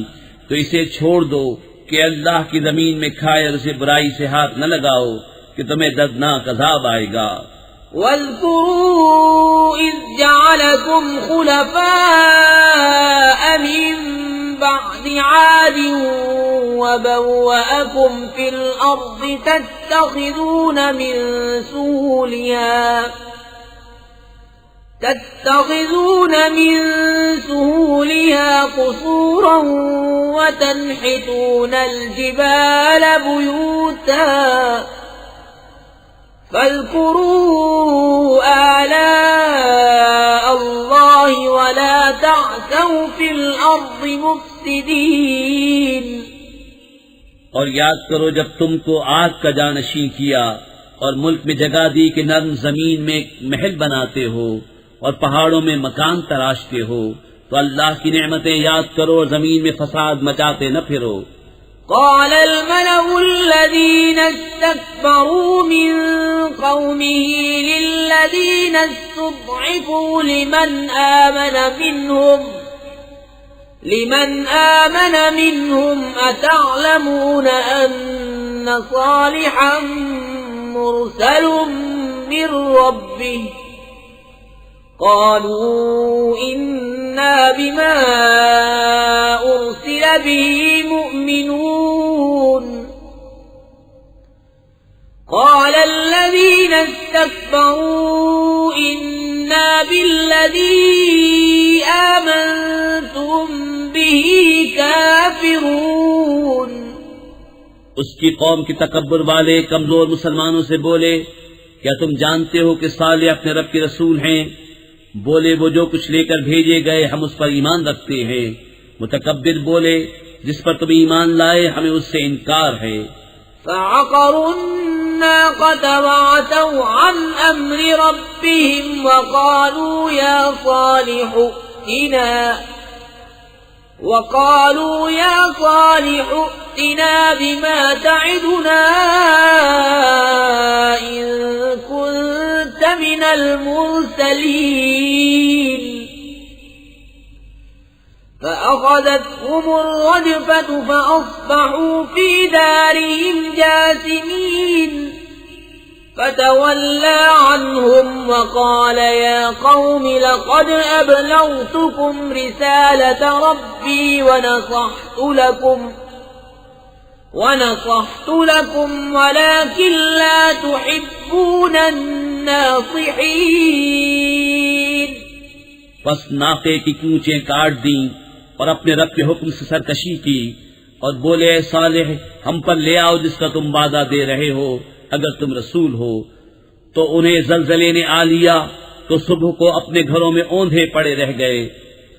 تو اسے چھوڑ دو کہ اللہ کی زمین میں کھائے اور اسے برائی سے ہاتھ نہ لگاؤ کہ تمہیں دردناک عذاب آئے گا. وَاذْكُرُوا إِذْ جَعَلَكُمْ خُلَفَاءَ مِن بَعْدِ عَادٍ وَبَوَّأَكُمْ فِي الْأَرْضِ تَتَّخِذُونَ من سهولها قصورا وتنحتون الجبال بيوتا فاذكروا آلاء الله ولا تعثوا في الأرض مفسدين. اور یاد کرو جب تم کو آگ کا جانشین کیا اور ملک میں جگہ دی کہ نرم زمین میں محل بناتے ہو اور پہاڑوں میں مکان تراشتے ہو، تو اللہ کی نعمتیں یاد کرو اور زمین میں فساد مچاتے نہ پھرو. قال الملأ الذين استكبروا من قومه للذين استضعفوا لمن آمن منهم أتعلمون أن صالحا مرسل من ربه قالوا إنا بما أرسل به مؤمنون. قال الذين استكبروا إنا بالذي آمنتم به كافرون. اس کی قوم کے تکبر والے کمزور مسلمانوں سے بولے کیا تم جانتے ہو کہ صالح اپنے رب کے رسول ہیں؟ بولے وہ جو کچھ لے کر بھیجے گئے ہم اس پر ایمان رکھتے ہیں۔ متکبر بولے جس پر تم ایمان لائے ہمیں اس سے انکار ہے۔ فعقروا الناقة وعتوا عن أمر ربهم وقالوا يا صالح ائتنا بما تعدنا إن كنت من المرسلين فأخذتهم الرجفة فأصبحوا في دارهم جاثمين فتولى عنهم وقال يا قوم لقد أبلغتكم رسالة ربي ونصحت لكم ولكن لا تحبون الناصحين۔ پس ناقے کی کونچیں کاٹ دیں اور اپنے رب کے حکم سے سرکشی کی اور بولے اے صالح ہم پر لے آؤ جس کا تم وعدہ دے رہے ہو اگر تم رسول ہو۔ تو انہیں زلزلے نے آ لیا تو صبح کو اپنے گھروں میں اوندھے پڑے رہ گئے۔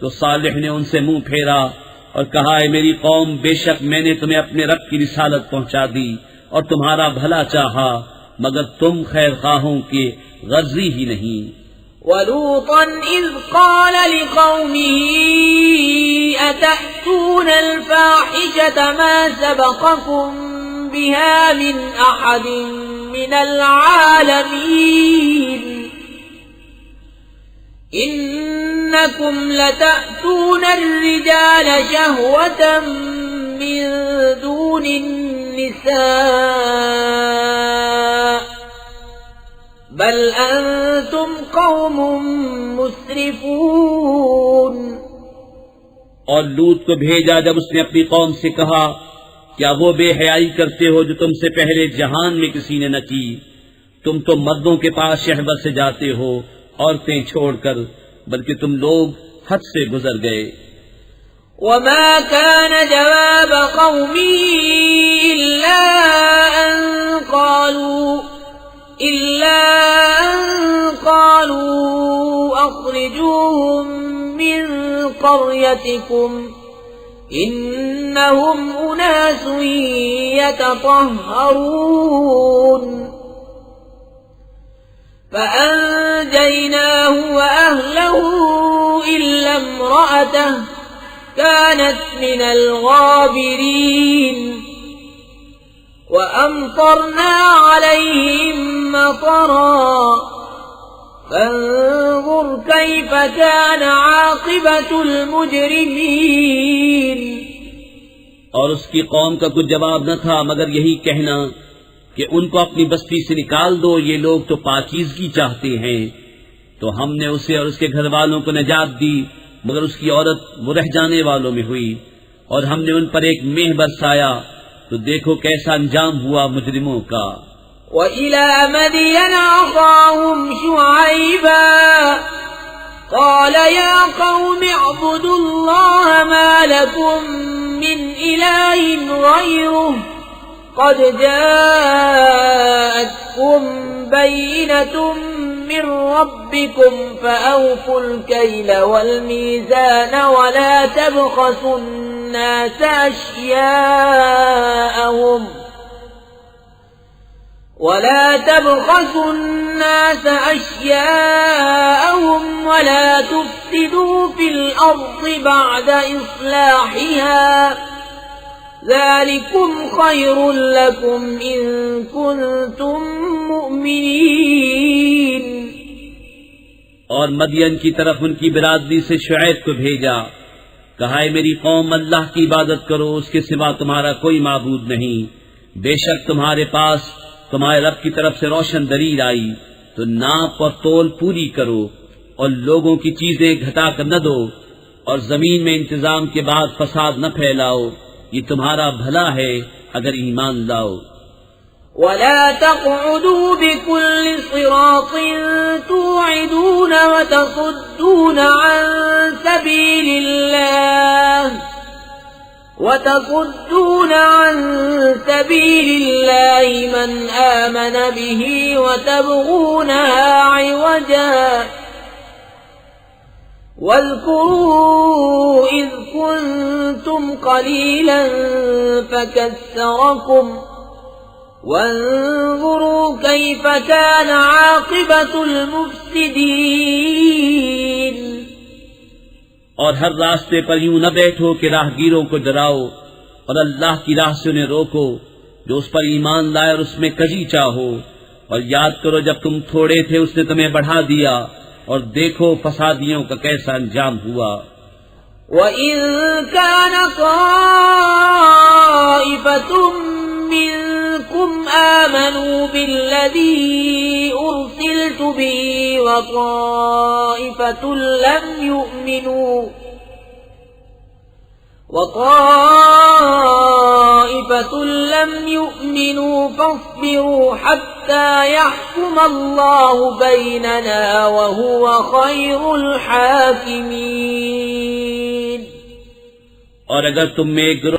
تو صالح نے ان سے منہ پھیرا اور کہا اے میری قوم بے شک میں نے تمہیں اپنے رب کی رسالت پہنچا دی اور تمہارا بھلا چاہا مگر تم خیر خواہوں کے غرضی ہی نہیں۔ وَلُوطًا إِذْ قَالَ لِقَوْمِهِ أَتَأْتُونَ الْفَاحِشَةَ مَا سَبَقَكُمْ بِهَا مِنْ أَحَدٍ مِنَ الْعَالَمِينَ إِنَّكُمْ لَتَأْتُونَ الرِّجَالَ شَهْوَةً مِنْ دُونِ النِّسَاءِ بل انتم قوم مسرفون۔ اور لوط کو بھیجا جب اس نے اپنی قوم سے کہا کیا وہ بے حیائی کرتے ہو جو تم سے پہلے جہان میں کسی نے نہ کی؟ تم تو مردوں کے پاس شہوت سے جاتے ہو عورتیں چھوڑ کر، بلکہ تم لوگ حد سے گزر گئے۔ وما كان جواب قومه إلا أن قالوا أخرجوهم من قريتكم إنهم أناس يتطهرون فأنجيناه وأهله إلا امرأته كانت من الغابرين وأمطرنا عليهم مطرا فانظر كيف كان عاقبة المجرمين۔ اور اس کی قوم کا کچھ جواب نہ تھا مگر یہی کہنا کہ ان کو اپنی بستی سے نکال دو، یہ لوگ تو پاکیزگی چاہتے ہیں۔ تو ہم نے اسے اور اس کے گھر والوں کو نجات دی مگر اس کی عورت وہ رہ جانے والوں میں ہوئی، اور ہم نے ان پر ایک مہ برسایا تو دیکھو کیسا انجام ہوا مجرموں کا۔ وَإِلَى مَدْيَنَ أَخَاهُمْ شُعَيْبًا قَالَ يَا قَوْمِ اعْبُدُوا اللَّهَ مَا لَكُمْ مِنْ إِلَٰهٍ غَيْرُهُ قَدْ جَاءَتْكُمْ بَيِّنَةٌ مِّن رَّبِّكُمْ فَأَوْفُوا الْكَيْلَ وَالْمِيزَانَ وَلَا تَبْخَسُوا النَّاسَ أشياءهم ولا تفسدوا في الأرض بعد إصلاحها ذلكم خير لكم إن كنتم مؤمنين۔ اور مدین کی طرف ان کی برادری سے شعیب کو بھیجا، کہا اے میری قوم اللہ کی عبادت کرو، اس کے سوا تمہارا کوئی معبود نہیں، بے شک تمہارے پاس تمہارے رب کی طرف سے روشن دلیل آئی، تو ناپ اور تول پوری کرو اور لوگوں کی چیزیں گھٹا کر نہ دو، اور زمین میں انتظام کے بعد فساد نہ پھیلاؤ، یہ تمہارا بھلا ہے اگر ایمان لاؤ۔ ولا تقعدوا بكل صراط توعدون وتصدون عن سبيل الله من آمن به وتبغونها عوجا واذكروا إذ كنتم قليلا فكثركم وانظروا كيف كان عاقبة المفسدين۔ اور ہر راستے پر یوں نہ بیٹھو کہ راہگیروں کو ڈراؤ، اور اللہ کی راہ سے انہیں روکو جو اس پر ایمان لائے اور اس میں کجی چاہو، اور یاد کرو جب تم تھوڑے تھے اس نے تمہیں بڑھا دیا، اور دیکھو فسادیوں کا کیسا انجام ہوا۔ وَإِن كَانَ طَائِفَةٌ مِّنكُمْ آمَنُوا بِالَّذِي أُرْسِلْتُ بِهِ وَطَائِفَةٌ لَّمْ يُؤْمِنُوا فَاصْبِرُوا حَتَّى يَحْكُمَ اللَّهُ بَيْنَنَا وَهُوَ خَيْرُ الْحَاكِمِينَ۔ اور اگر تم میں ایک گروہ